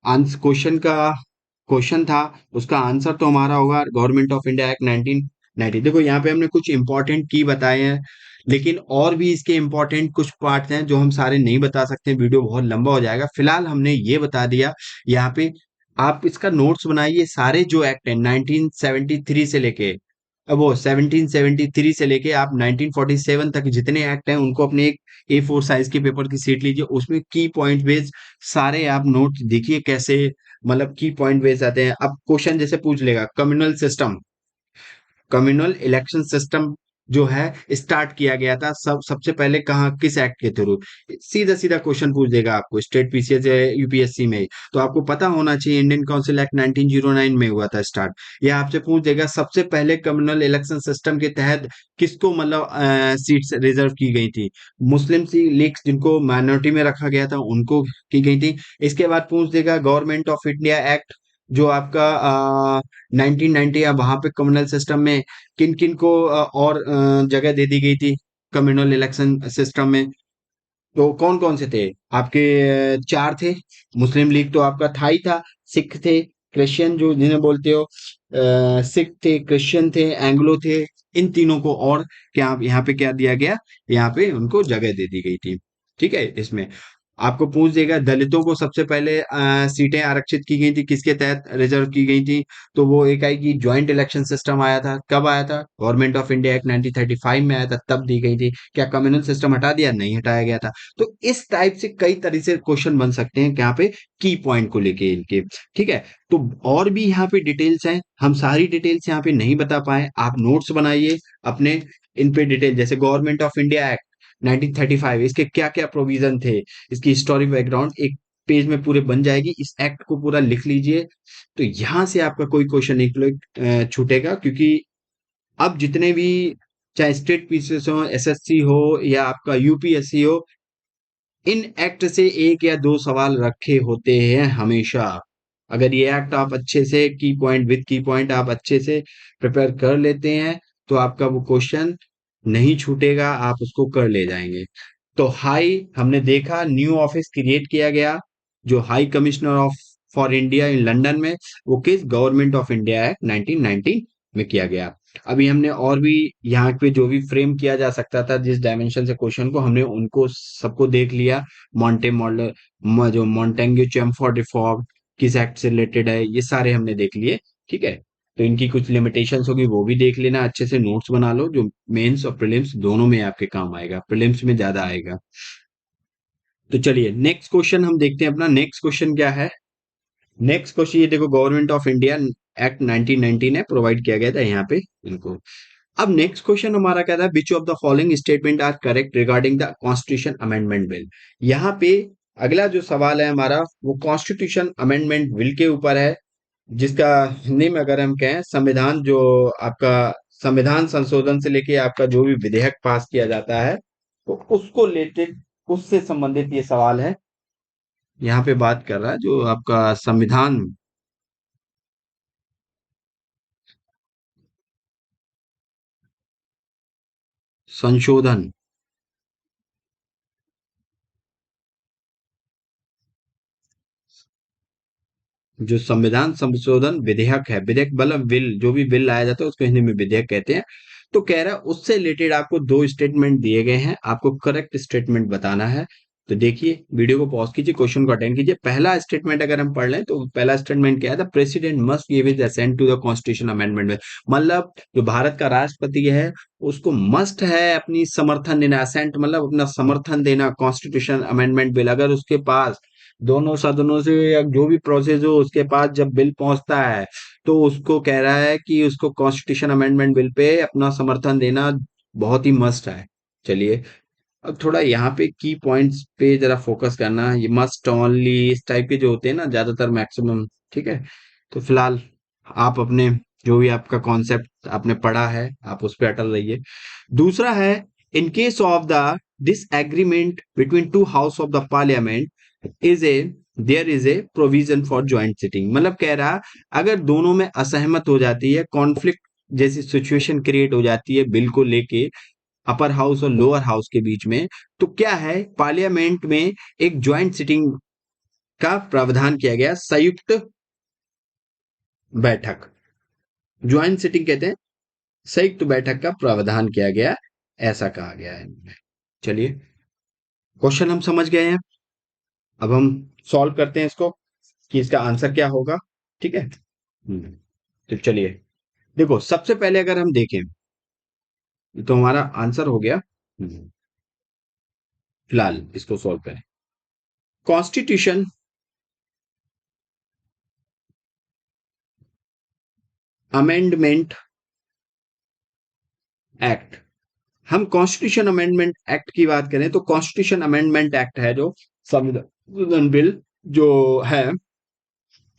आंसर क्वेश्चन था, उसका आंसर तो हमारा होगा गवर्नमेंट ऑफ इंडिया एक्ट 1990। देखो यहाँ पे हमने कुछ इंपॉर्टेंट की बताए हैं, लेकिन और भी इसके इंपॉर्टेंट कुछ पार्ट हैं जो हम सारे नहीं बता सकते, वीडियो बहुत लंबा हो जाएगा। फिलहाल हमने ये बता दिया। यहाँ पे आप इसका नोट्स बनाइए, सारे जो एक्ट है 1973 से लेके, अब वो 1773 से लेके आप 1947 तक जितने एक्ट हैं उनको अपने एक A4 साइज के पेपर की शीट लीजिए, उसमें की पॉइंट बेस्ड सारे आप नोट देखिए कैसे, मतलब की पॉइंट बेस्ड आते हैं। अब क्वेश्चन जैसे पूछ लेगा, communal system, communal election system जो है स्टार्ट किया गया था सबसे पहले कहाँ, किस एक्ट के थ्रू, सीधा सीधा क्वेश्चन पूछ देगा आपको स्टेट पीसीएस या यूपीएससी में। तो आपको पता होना चाहिए इंडियन काउंसिल एक्ट 1909 में हुआ था स्टार्ट। या आपसे पूछ देगा सबसे पहले कम्युनल इलेक्शन सिस्टम के तहत किसको मतलब सीट्स रिजर्व की गई थी, मुस्लिम सी लीग जिनको माइनॉरिटी में रखा गया था उनको की गई थी। इसके बाद पूछ देगा गवर्नमेंट ऑफ इंडिया एक्ट जो आपका 1990 या वहां पे कम्युनल सिस्टम में किन किन को और जगह दे दी गई थी कम्युनल इलेक्शन सिस्टम में। तो कौन कौन से थे आपके? चार थे। मुस्लिम लीग तो आपका था ही था। सिख थे, क्रिश्चियन जो जिन्हें बोलते हो, सिख थे, क्रिश्चियन थे, एंग्लो थे। इन तीनों को और क्या यहाँ पे क्या दिया गया? यहाँ पे उनको जगह दे दी गई थी। ठीक है, इसमें आपको पूछ देगा दलितों को सबसे पहले सीटें आरक्षित की गई थी, किसके तहत रिजर्व की गई थी? तो वो एक आएगी, ज्वाइंट इलेक्शन सिस्टम आया था। कब आया था? गवर्नमेंट ऑफ इंडिया एक्ट 1935 में आया था, तब दी गई थी। क्या कम्युनल सिस्टम हटा दिया? नहीं हटाया गया था। तो इस टाइप से कई तरह से क्वेश्चन बन सकते हैं यहाँ पे, की पॉइंट को लेके इनके। ठीक है, तो और भी यहाँ पे डिटेल्स हैं, हम सारी डिटेल्स यहाँ पे नहीं बता पाए, आप नोट्स बनाइए अपने। इन पे डिटेल, जैसे गवर्नमेंट ऑफ इंडिया एक्ट 1935, इसके क्या क्या प्रोविजन थे, इसकी हिस्टोरिक बैकग्राउंड एक पेज में पूरे बन जाएगी। इस एक्ट को पूरा लिख लीजिए, तो यहां से आपका कोई क्वेश्चन नहीं छूटेगा, क्योंकि अब जितने भी, चाहे स्टेट पीसीएस हो, एसएससी हो, या आपका यूपीएससी हो, इन एक्ट से एक या दो सवाल रखे होते हैं हमेशा। अगर ये एक्ट आप अच्छे से की पॉइंट विद की पॉइंट आप अच्छे से प्रिपेयर कर लेते हैं, तो आपका वो क्वेश्चन नहीं छूटेगा, आप उसको कर ले जाएंगे। तो हाई हमने देखा, न्यू ऑफिस क्रिएट किया गया, जो high commissioner of for India in London में, वो किस गवर्नमेंट ऑफ इंडिया एक्ट 1919 में किया गया। अभी हमने और भी यहाँ पे जो भी फ्रेम किया जा सकता था जिस डायमेंशन से क्वेश्चन को, हमने उनको सबको देख लिया। मॉन्टे मॉडल, जो मॉन्टेंग्यू चैमफोर्ड रिफॉर्म किस एक्ट से रिलेटेड है, ये सारे हमने देख लिए। ठीक है, तो इनकी कुछ लिमिटेशंस होगी, वो भी देख लेना, अच्छे से नोट्स बना लो, जो मेंस और प्रीलिम्स दोनों में आपके काम आएगा, प्रीलिम्स में ज्यादा आएगा। तो चलिए नेक्स्ट क्वेश्चन हम देखते हैं। अपना नेक्स्ट क्वेश्चन क्या है? नेक्स्ट क्वेश्चन ये देखो, गवर्नमेंट ऑफ इंडिया एक्ट 1919 है, प्रोवाइड किया गया था यहाँ पे इनको। अब नेक्स्ट क्वेश्चन हमारा कहता है, which of the following statement are correct regarding the constitution amendment bill. यहाँ पे अगला जो सवाल है हमारा, वो कॉन्स्टिट्यूशन अमेंडमेंट बिल के ऊपर है, जिसका हिंदी में अगर हम कहें, संविधान जो आपका संविधान संशोधन से लेके आपका जो भी विधेयक पास किया जाता है, तो उसको रिलेटेड, उससे संबंधित ये सवाल है। यहाँ पे बात कर रहा है जो आपका संविधान संशोधन, जो संविधान संशोधन विधेयक है, विधेयक मतलब बिल, जो भी बिल लाया जाता है उसको हिंदी में विधेयक कहते हैं। तो कह रहा है उससे रिलेटेड आपको दो स्टेटमेंट दिए गए हैं, आपको करेक्ट स्टेटमेंट बताना है। तो देखिए, वीडियो को पॉज कीजिए, क्वेश्चन को अटेंड कीजिए। पहला स्टेटमेंट अगर हम पढ़ लें, तो पहला स्टेटमेंट क्या है? The president must give his assent to the constitution amendment bill. मतलब जो भारत का राष्ट्रपति है, उसको मस्ट है अपनी समर्थन देना, असेंट मतलब अपना समर्थन देना कॉन्स्टिट्यूशन अमेंडमेंट बिल। अगर उसके पास दोनों सदनों से या जो भी प्रोसेस हो उसके पास जब बिल पहुंचता है, तो उसको कह रहा है कि उसको कॉन्स्टिट्यूशन अमेंडमेंट बिल पे अपना समर्थन देना बहुत ही मस्ट है। चलिए, अब थोड़ा यहाँ पे की पॉइंट्स पे जरा फोकस करना, ये मस्ट ओनली इस टाइप के जो होते हैं ना, ज्यादातर मैक्सिमम। ठीक है, तो फिलहाल आप अपने जो भी आपका कॉन्सेप्ट आपने पढ़ा है, आप उस पर अटल रहिए। दूसरा है, in case of the disagreement between two house of the parliament is a there is a provision for joint sitting. मतलब कह रहा, अगर दोनों में असहमत हो जाती है, कॉन्फ्लिक्ट जैसी सिचुएशन क्रिएट हो जाती है बिल को लेके, अपर हाउस और लोअर हाउस के बीच में, तो क्या है, पार्लियामेंट में एक ज्वाइंट सिटिंग का प्रावधान किया गया, संयुक्त बैठक, ज्वाइंट सिटिंग कहते हैं, संयुक्त बैठक का प्रावधान किया गया, ऐसा कहा गया है। चलिए, क्वेश्चन हम समझ गए हैं, अब हम सॉल्व करते हैं इसको, कि इसका आंसर क्या होगा। ठीक है, तो चलिए, देखो सबसे पहले अगर हम देखें, तो हमारा आंसर हो गया। फिलहाल इसको सॉल्व करें। कॉन्स्टिट्यूशन अमेंडमेंट एक्ट, हम कॉन्स्टिट्यूशन अमेंडमेंट एक्ट की बात करें, तो कॉन्स्टिट्यूशन अमेंडमेंट एक्ट है जो संविधान बिल जो है,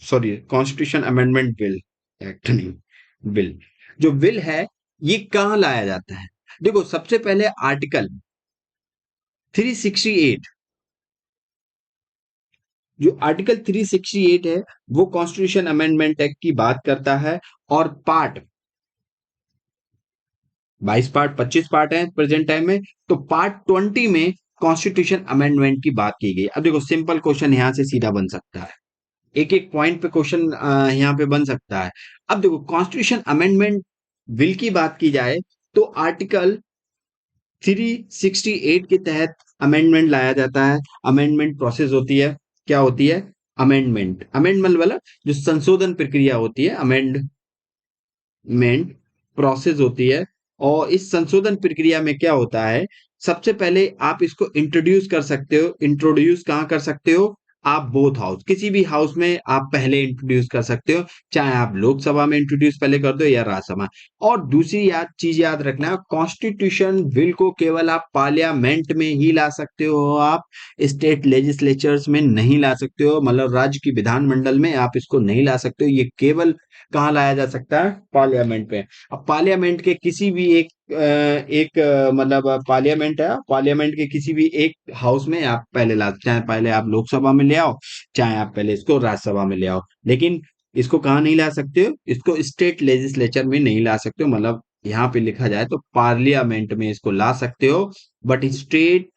sorry, constitution amendment bill, act नहीं, बिल, जो बिल है, ये कहां लाया जाता है? देखो सबसे पहले आर्टिकल 368, जो आर्टिकल 368 है, वो कॉन्स्टिट्यूशन अमेंडमेंट एक्ट की बात करता है। और पार्ट 22 पार्ट, 25 पार्ट है प्रेजेंट टाइम में, तो पार्ट 20 में कॉन्स्टिट्यूशन अमेंडमेंट की बात की गई। अब देखो सिंपल क्वेश्चन यहाँ से सीधा बन सकता है, एक एक पॉइंट पे क्वेश्चन यहाँ पे बन सकता है। अब देखो कॉन्स्टिट्यूशन अमेंडमेंट बिल की बात की जाए तो आर्टिकल 368 के तहत अमेंडमेंट लाया जाता है। अमेंडमेंट प्रोसेस होती है, क्या होती है? अमेंडमेंट, अमेंडमेंट वाला जो संशोधन प्रक्रिया होती है, अमेंडमेंट प्रोसेस होती है। और इस संशोधन प्रक्रिया में क्या होता है, सबसे पहले आप इसको इंट्रोड्यूस कर सकते हो। इंट्रोड्यूस कहाँ कर सकते हो? आप बोथ हाउस, किसी भी हाउस में आप पहले इंट्रोड्यूस कर सकते हो, चाहे आप लोकसभा में इंट्रोड्यूस पहले कर दो या राज्यसभा। और दूसरी चीज याद रखना, कॉन्स्टिट्यूशन बिल को केवल आप पार्लियामेंट में ही ला सकते हो, आप स्टेट लेजिस्लेचर्स में नहीं ला सकते हो, मतलब राज्य की विधानमंडल में आप इसको नहीं ला सकते हो। ये केवल कहाँ लाया जा सकता है? पार्लियामेंट में। अब पार्लियामेंट के किसी भी मतलब पार्लियामेंट है, पार्लियामेंट के किसी भी एक हाउस में आप पहले ला, चाहे पहले आप लोकसभा में ले आओ, चाहे आप पहले इसको राज्यसभा में ले आओ, लेकिन इसको कहाँ नहीं ला सकते हो? इसको स्टेट लेजिस्लेचर में नहीं ला सकते हो। मतलब यहाँ पे लिखा जाए तो पार्लियामेंट में इसको ला सकते हो, बट स्टेट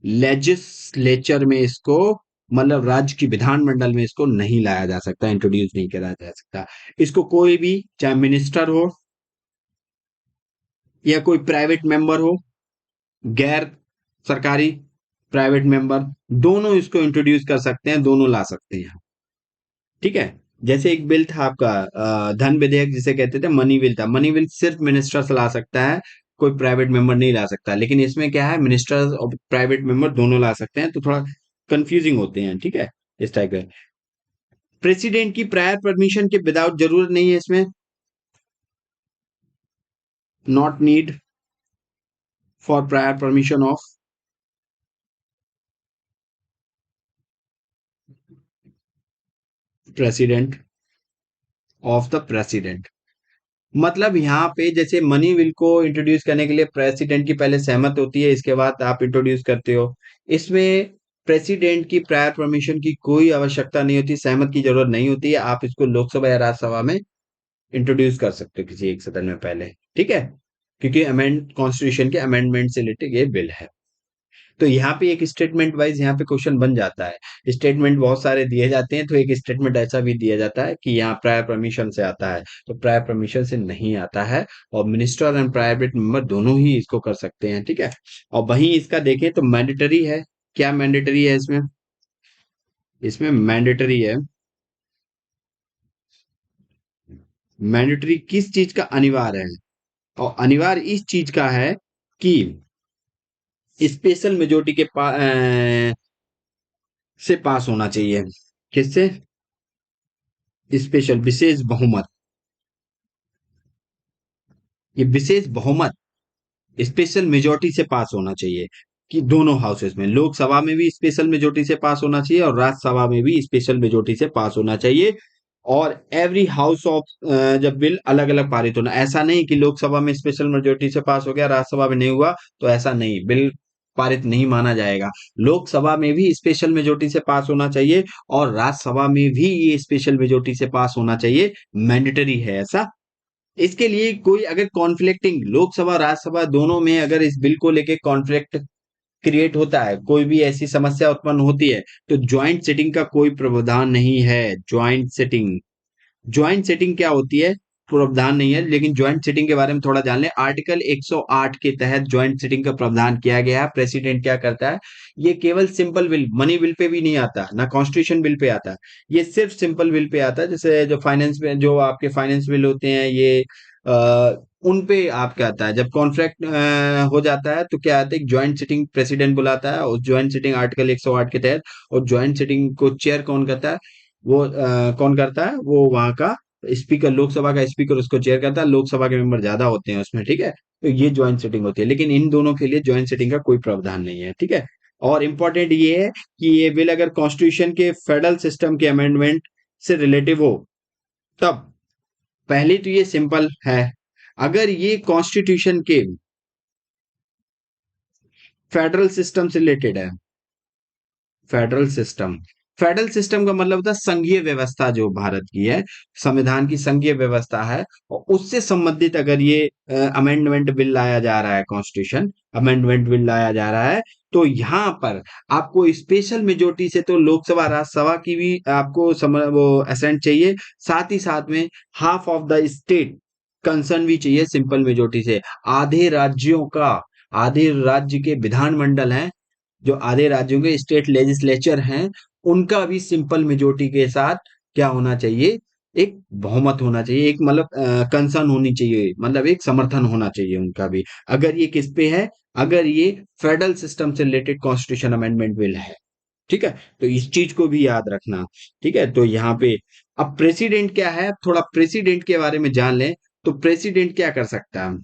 लेजिस्लेचर में इसको, मतलब राज्य की विधानमंडल में इसको नहीं लाया जा सकता, इंट्रोड्यूस नहीं करा जा सकता। इसको कोई भी, चाहे मिनिस्टर हो या कोई प्राइवेट मेंबर हो, गैर सरकारी प्राइवेट मेंबर, दोनों इसको इंट्रोड्यूस कर सकते हैं, दोनों ला सकते हैं। ठीक है। जैसे एक बिल था आपका धन विधेयक जिसे कहते थे, मनी बिल था। मनी बिल सिर्फ मिनिस्टर्स ला सकता है, कोई प्राइवेट मेंबर नहीं ला सकता। लेकिन इसमें क्या है, मिनिस्टर्स और प्राइवेट मेंबर दोनों ला सकते हैं, तो थोड़ा कंफ्यूजिंग होते हैं। ठीक है, इस टाइप का। प्रेसिडेंट की प्रायर परमिशन के विदाउट जरूरत नहीं है इसमें, not need for prior permission of president, of the president. मतलब यहाँ पे जैसे मनी बिल को इंट्रोड्यूस करने के लिए प्रेसिडेंट की पहले सहमत होती है, इसके बाद आप इंट्रोड्यूस करते हो। इसमें प्रेसिडेंट की प्रायर परमिशन की कोई आवश्यकता नहीं होती, सहमत की जरूरत नहीं होती है। आप इसको लोकसभा या राज्यसभा में इंट्रोड्यूस कर सकते हो किसी एक सदन में पहले। ठीक है, क्योंकि अमेंड कॉन्स्टिट्यूशन के अमेंडमेंट से रिलेटेड ये बिल है। तो यहाँ पे एक स्टेटमेंट वाइज यहाँ पे क्वेश्चन बन जाता है। स्टेटमेंट बहुत सारे दिए जाते हैं, तो एक स्टेटमेंट ऐसा भी दिया जाता है कि यहाँ प्रायर परमिशन से आता है, तो प्रायर परमिशन से नहीं आता है। और मिनिस्टर एंड प्राइवेट मेंबर दोनों ही इसको कर सकते हैं। ठीक है। और वहीं इसका देखें तो मैंडेटरी है। क्या मैंडेटरी है इसमें? इसमें मैंडेटरी है। मैंडेटरी किस चीज का अनिवार्य है? और अनिवार्य इस चीज का है कि स्पेशल मेजोरिटी से पास होना चाहिए। किससे? स्पेशल, विशेष बहुमत। ये विशेष बहुमत स्पेशल मेजोरिटी से पास होना चाहिए, कि दोनों हाउसेस में, लोकसभा में भी स्पेशल मेजोरिटी से पास होना चाहिए और राज्यसभा में भी स्पेशल मेजोरिटी से पास होना चाहिए। और एवरी हाउस ऑफ, जब बिल अलग अलग पारित होना, ऐसा नहीं कि लोकसभा में स्पेशल मेजोरिटी से पास हो गया, राज्यसभा में नहीं हुआ, तो ऐसा नहीं, बिल पारित नहीं माना जाएगा। लोकसभा में भी स्पेशल मेजोरिटी से पास होना चाहिए और राज्यसभा में भी ये स्पेशल मेजोरिटी से पास होना चाहिए, मैंडेटरी है ऐसा। इसके लिए कोई अगर कॉन्फ्लिक्टिंग, लोकसभा राज्यसभा दोनों में अगर इस बिल को लेके कॉन्फ्लिक्ट क्रिएट होता है, कोई भी ऐसी समस्या उत्पन्न होती है, तो ज्वाइंट सिटिंग का कोई प्रावधान नहीं है। ज्वाइंट सिटिंग, ज्वाइंट सिटिंग क्या होती है? प्रावधान नहीं है, लेकिन ज्वाइंट सिटिंग के बारे में थोड़ा जान लें। आर्टिकल 108 के तहत ज्वाइंट सिटिंग का प्रावधान किया गया है। प्रेसिडेंट क्या करता है? ये केवल simple bill, money bill pay भी नहीं आता, ना कॉन्स्टिट्यूशन बिल पे आता है, ये सिर्फ सिंपल बिल पे आता है। जैसे जो फाइनेंस में, जो आपके फाइनेंस बिल होते हैं, ये उन पे आप क्या आता है, जब कॉन्फ्लिक्ट हो जाता है तो क्या आता है, एक ज्वाइंट सिटिंग प्रेसिडेंट बुलाता है, और ज्वाइंट सिटिंग आर्टिकल 108 के तहत, और ज्वाइंट सिटिंग को चेयर कौन करता है? वो कौन करता है? वो वहां का स्पीकर, लोकसभा का स्पीकर उसको चेयर करता है। लोकसभा के मेंबर ज्यादा होते हैं उसमें। ठीक है, तो ये ज्वाइंट सिटिंग होती है, लेकिन इन दोनों के लिए ज्वाइंट सिटिंग का कोई प्रावधान नहीं है। ठीक है। और इंपॉर्टेंट ये है कि ये बिल अगर कॉन्स्टिट्यूशन के फेडरल सिस्टम के अमेंडमेंट से रिलेटिव हो, तब, पहले तो ये सिंपल है। अगर ये कॉन्स्टिट्यूशन के फेडरल सिस्टम से रिलेटेड है, फेडरल सिस्टम, फेडरल सिस्टम का मतलब होता है संघीय व्यवस्था जो भारत की है, संविधान की संघीय व्यवस्था है, और उससे संबंधित अगर ये अमेंडमेंट बिल लाया जा रहा है, कॉन्स्टिट्यूशन अमेंडमेंट बिल लाया जा रहा है, तो यहाँ पर आपको स्पेशल मेजोरिटी से तो लोकसभा राज्यसभा की भी आपको वो असेंट चाहिए, साथ ही साथ में half of the state concern भी चाहिए सिंपल मेजोरिटी से। आधे राज्यों का, आधे राज्य के विधानमंडल हैं, जो आधे राज्यों के स्टेट लेजिस्लेचर हैं, उनका भी सिंपल मेजोरिटी के साथ क्या होना चाहिए, एक बहुमत होना चाहिए, एक मतलब कंसर्न होनी चाहिए, मतलब एक समर्थन होना चाहिए उनका भी। अगर ये किस पे है, अगर ये फेडरल सिस्टम से रिलेटेड कॉन्स्टिट्यूशन अमेंडमेंट बिल है, ठीक है, तो इस चीज को भी याद रखना। ठीक है, तो यहाँ पे अब प्रेसिडेंट क्या है, थोड़ा प्रेसिडेंट के बारे में जान लें। तो प्रेसिडेंट क्या कर सकता है,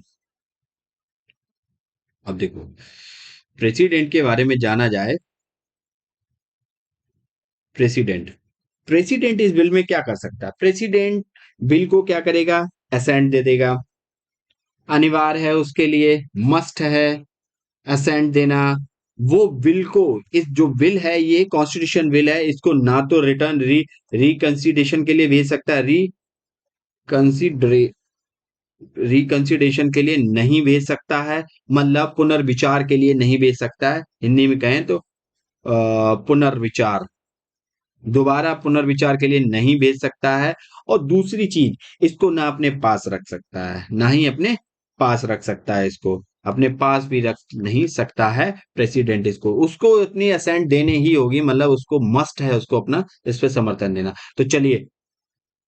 अब देखो, प्रेसिडेंट के बारे में जाना जाए। प्रेसिडेंट प्रेसिडेंट इस बिल में क्या कर सकता है, प्रेसिडेंट बिल को क्या करेगा, असेंट दे देगा, अनिवार्य है उसके लिए, मस्ट है असेंट देना। वो बिल को, इस जो बिल है ये कॉन्स्टिट्यूशन बिल है, इसको ना तो रिटर्न रिकंसिडरेशन के लिए भेज सकता है, रिकंसिडरे रिकंसिडरेशन के लिए नहीं भेज सकता है, मतलब पुनर्विचार के लिए नहीं भेज सकता है, हिंदी में कहें तो पुनर्विचार, दोबारा पुनर्विचार के लिए नहीं भेज सकता है। और दूसरी चीज, इसको ना अपने पास रख सकता है, ना ही अपने पास रख सकता है, इसको अपने पास भी रख नहीं सकता है प्रेसिडेंट, इसको उसको इतनी असेंट देने ही होगी, मतलब उसको मस्ट है उसको अपना इस पे समर्थन देना। तो चलिए,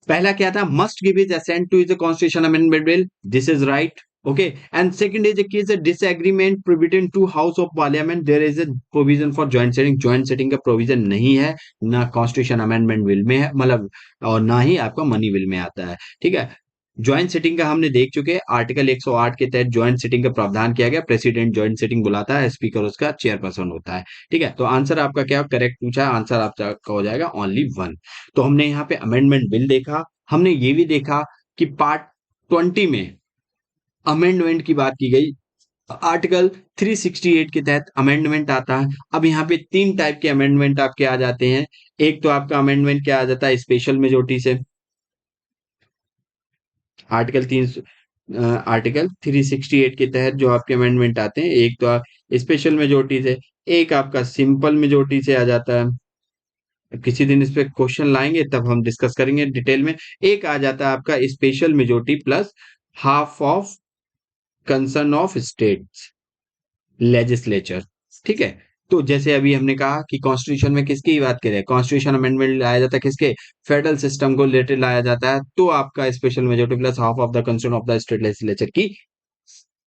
पहला क्या था, must give his assent to the constitution amendment bill, this is right, okay. And second is case a disagreement between two house of parliament, there is a provision for joint sitting, joint sitting का प्रोविजन नहीं है, ना कॉन्स्टिट्यूशन अमेंडमेंट बिल में है, मतलब, और ना ही आपका मनी बिल में आता है, ठीक है। ज्वाइंट सिटिंग का हमने देख चुके हैं, आर्टिकल 108 के तहत ज्वाइंट सिटिंग का प्रावधान किया गया, प्रेसिडेंट ज्वाइंट सिटिंग बुलाता है, स्पीकर उसका चेयरपर्सन होता है, ठीक है। तो आंसर आपका क्या करेक्ट पूछा है, आंसर आपका हो जाएगा ओनली वन। तो हमने यहाँ पे अमेंडमेंट बिल देखा, हमने ये भी देखा कि पार्ट 20 में अमेंडमेंट की बात की गई, आर्टिकल 368 के तहत अमेंडमेंट आता है। अब यहाँ पे तीन टाइप के अमेंडमेंट आपके आ जाते हैं। एक तो आपका अमेंडमेंट क्या आ जाता है, स्पेशल मेजोरिटी से, आर्टिकल 368 के तहत जो आपके अमेंडमेंट आते हैं, एक तो आप स्पेशल मेजोरिटी से, एक आपका सिंपल मेजोरिटी से आ जाता है। किसी दिन इस पे क्वेश्चन लाएंगे तब हम डिस्कस करेंगे डिटेल में। एक आ जाता है आपका special majority plus half of concern of states legislature, ठीक है। तो जैसे अभी हमने कहा कि कॉन्स्टिट्यूशन में किसकी बात करें, कॉन्स्टिट्यूशन अमेंडमेंट लाया जाता है किसके, फेडरल सिस्टम को रिलेटेड लाया जाता है, तो आपका special majority plus half of the concern of the state legislature की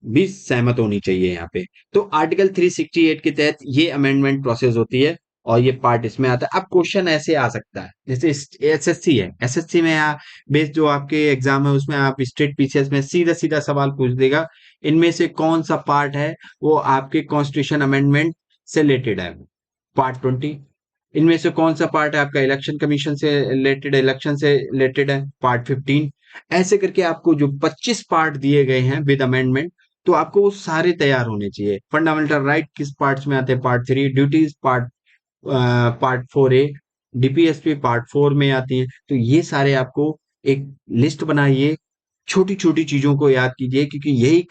भी सहमत होनी चाहिए यहाँ पे। तो आर्टिकल 368 के तहत ये अमेंडमेंट प्रोसेस होती है, और ये पार्ट इसमें आता है। अब क्वेश्चन ऐसे आ सकता है, जैसे एसएससी है, एसएससी में बेस्ड जो आपके एग्जाम है उसमें आप स्टेट पीसीएस में सीधा सीधा सवाल पूछ देगा, इनमें से कौन सा पार्ट है वो आपके कॉन्स्टिट्यूशन अमेंडमेंट से रिलेटेड है, पार्ट 20। इनमें से कौन सा पार्ट है आपका इलेक्शन कमीशन से रिलेटेड, इलेक्शन से रिलेटेड है, पार्ट 15। ऐसे करके आपको जो 25 पार्ट दिए गए हैं विद अमेंडमेंट, तो आपको वो सारे तैयार होने चाहिए। फंडामेंटल राइट किस पार्ट्स में आते हैं, part 3, duties part 4A, DPSP part 4 में आती है। तो ये सारे आपको एक लिस्ट बनाइए, छोटी छोटी चीजों को याद कीजिए, क्योंकि यही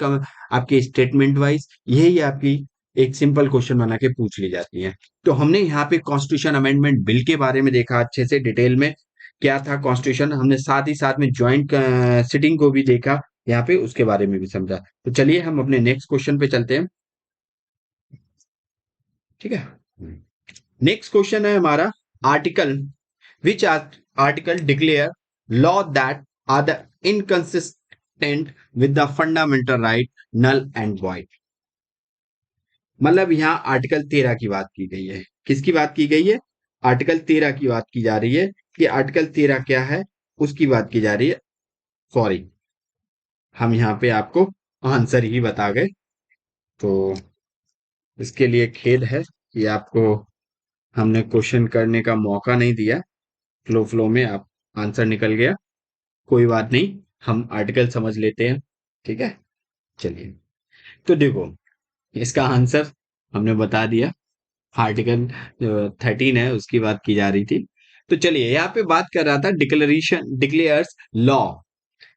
आपके स्टेटमेंट वाइज यही आपकी एक सिंपल क्वेश्चन बना के पूछ ली जाती है। तो हमने यहाँ पे कॉन्स्टिट्यूशन अमेंडमेंट बिल के बारे में देखा अच्छे से डिटेल में, क्या था कॉन्स्टिट्यूशन, हमने साथ ही साथ में ज्वाइंट सिटिंग को भी देखा यहाँ पे, उसके बारे में भी समझा। तो चलिए हम अपने नेक्स्ट क्वेश्चन पे चलते हैं, ठीक है। नेक्स्ट क्वेश्चन है हमारा, article which article declare law that are the inconsistent with the fundamental right null and void. मतलब यहाँ आर्टिकल 13 की बात की गई है, किसकी बात की गई है, आर्टिकल 13 की बात की जा रही है, कि आर्टिकल 13 क्या है उसकी बात की जा रही है। सॉरी, हम यहाँ पे आपको आंसर ही बता गए, तो इसके लिए खेद है कि आपको हमने क्वेश्चन करने का मौका नहीं दिया, फ्लो फ्लो में आप आंसर निकल गया। कोई बात नहीं, हम आर्टिकल समझ लेते हैं, ठीक है। चलिए, तो देखो, इसका आंसर हमने बता दिया, आर्टिकल 13 है उसकी बात की जा रही थी। तो चलिए यहाँ पे बात कर रहा था declaration declares law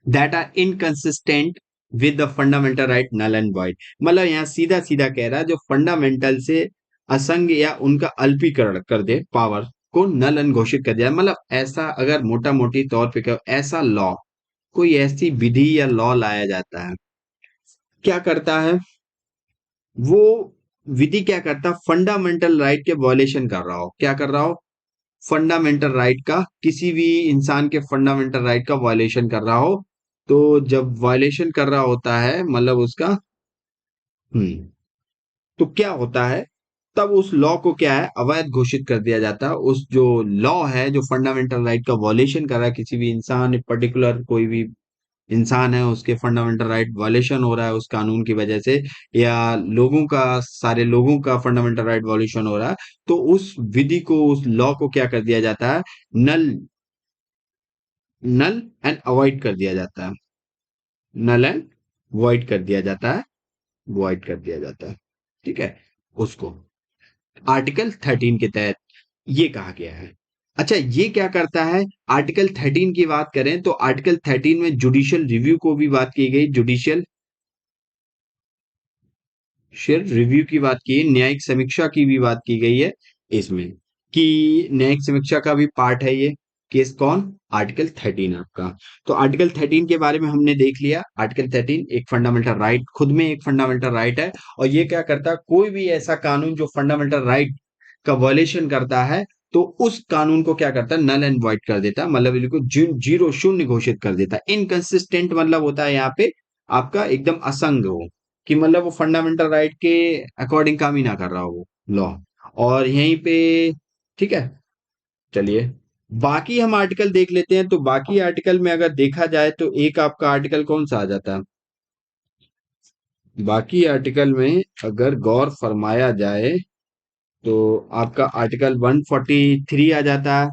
that are inconsistent with the fundamental right null and void. मतलब यहाँ सीधा सीधा कह रहा है जो फंडामेंटल से असंग या उनका अल्पीकरण कर दे पावर को नल एंड घोषित कर दिया। मतलब ऐसा अगर मोटा मोटी तौर पे कहो, ऐसा लॉ कोई ऐसी विधि या लॉ लाया जाता है, क्या करता है वो विधि, क्या करता है फंडामेंटल राइट के वॉयलेशन कर रहा हो, क्या कर रहा हो फंडामेंटल राइट का, किसी भी इंसान के फंडामेंटल राइट का वायलेशन कर रहा हो। तो जब वायलेशन कर रहा होता है मतलब उसका हम्म तो क्या होता है, तब उस लॉ को क्या है अवैध घोषित कर दिया जाता है। उस जो लॉ है जो फंडामेंटल राइट का वॉयलेशन कर रहा है, किसी भी इंसान पर्टिकुलर कोई भी इंसान है उसके फंडामेंटल राइट वायलेशन हो रहा है उस कानून की वजह से, या लोगों का सारे लोगों का फंडामेंटल राइट वायलेशन हो रहा है, तो उस विधि को उस लॉ को क्या कर दिया जाता है, नल नल एंड अवॉइड कर दिया जाता है। नल एंड वॉइड कर दिया जाता है, वॉइड कर दिया जाता है। ठीक है, उसको आर्टिकल 13 के तहत ये कहा गया है। अच्छा, ये क्या करता है, आर्टिकल 13 की बात करें तो आर्टिकल 13 में जुडिशियल रिव्यू को भी बात की गई, जुडिशियल शेयर रिव्यू की बात की, न्यायिक समीक्षा की भी बात की गई है इसमें, कि न्यायिक समीक्षा का भी पार्ट है ये केस। कौन, आर्टिकल 13 आपका। तो आर्टिकल 13 के बारे में हमने देख लिया। आर्टिकल 13 एक फंडामेंटल राइट, खुद में एक फंडामेंटल राइट है, और ये क्या करता है, कोई भी ऐसा कानून जो फंडामेंटल राइट का वॉयलेशन करता है तो उस कानून को क्या करता है, नल एंड वॉइड कर देता है। मतलब इनको जीरो शून्य घोषित कर देता है। इनकंसिस्टेंट मतलब होता है यहाँ पे आपका एकदम असंग हो, कि मतलब वो फंडामेंटल राइट के अकॉर्डिंग काम ही ना कर रहा हो वो लॉ। और यहीं पे ठीक है, चलिए बाकी हम आर्टिकल देख लेते हैं। तो बाकी आर्टिकल में अगर देखा जाए तो एक आपका आर्टिकल कौन सा आ जाता है, बाकी आर्टिकल में अगर गौर फरमाया जाए तो आपका आर्टिकल 143 आ जाता है,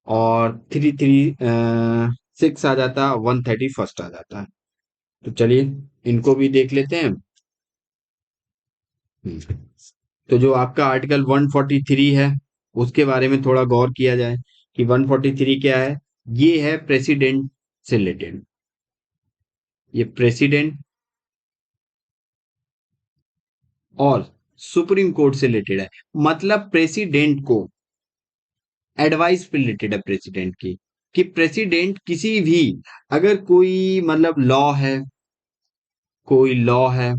और 336 आ जाता है, 131 आ जाता है। तो चलिए इनको भी देख लेते हैं। हम्म। तो जो आपका आर्टिकल 143 है उसके बारे में थोड़ा गौर किया जाए कि 143 क्या है। ये है प्रेसिडेंट से रिलेटेड, ये प्रेसिडेंट और सुप्रीम कोर्ट से रिलेटेड है। मतलब प्रेसिडेंट को एडवाइस पे रिलेटेड है प्रेसिडेंट की, कि प्रेसिडेंट किसी भी अगर कोई मतलब लॉ है, कोई लॉ है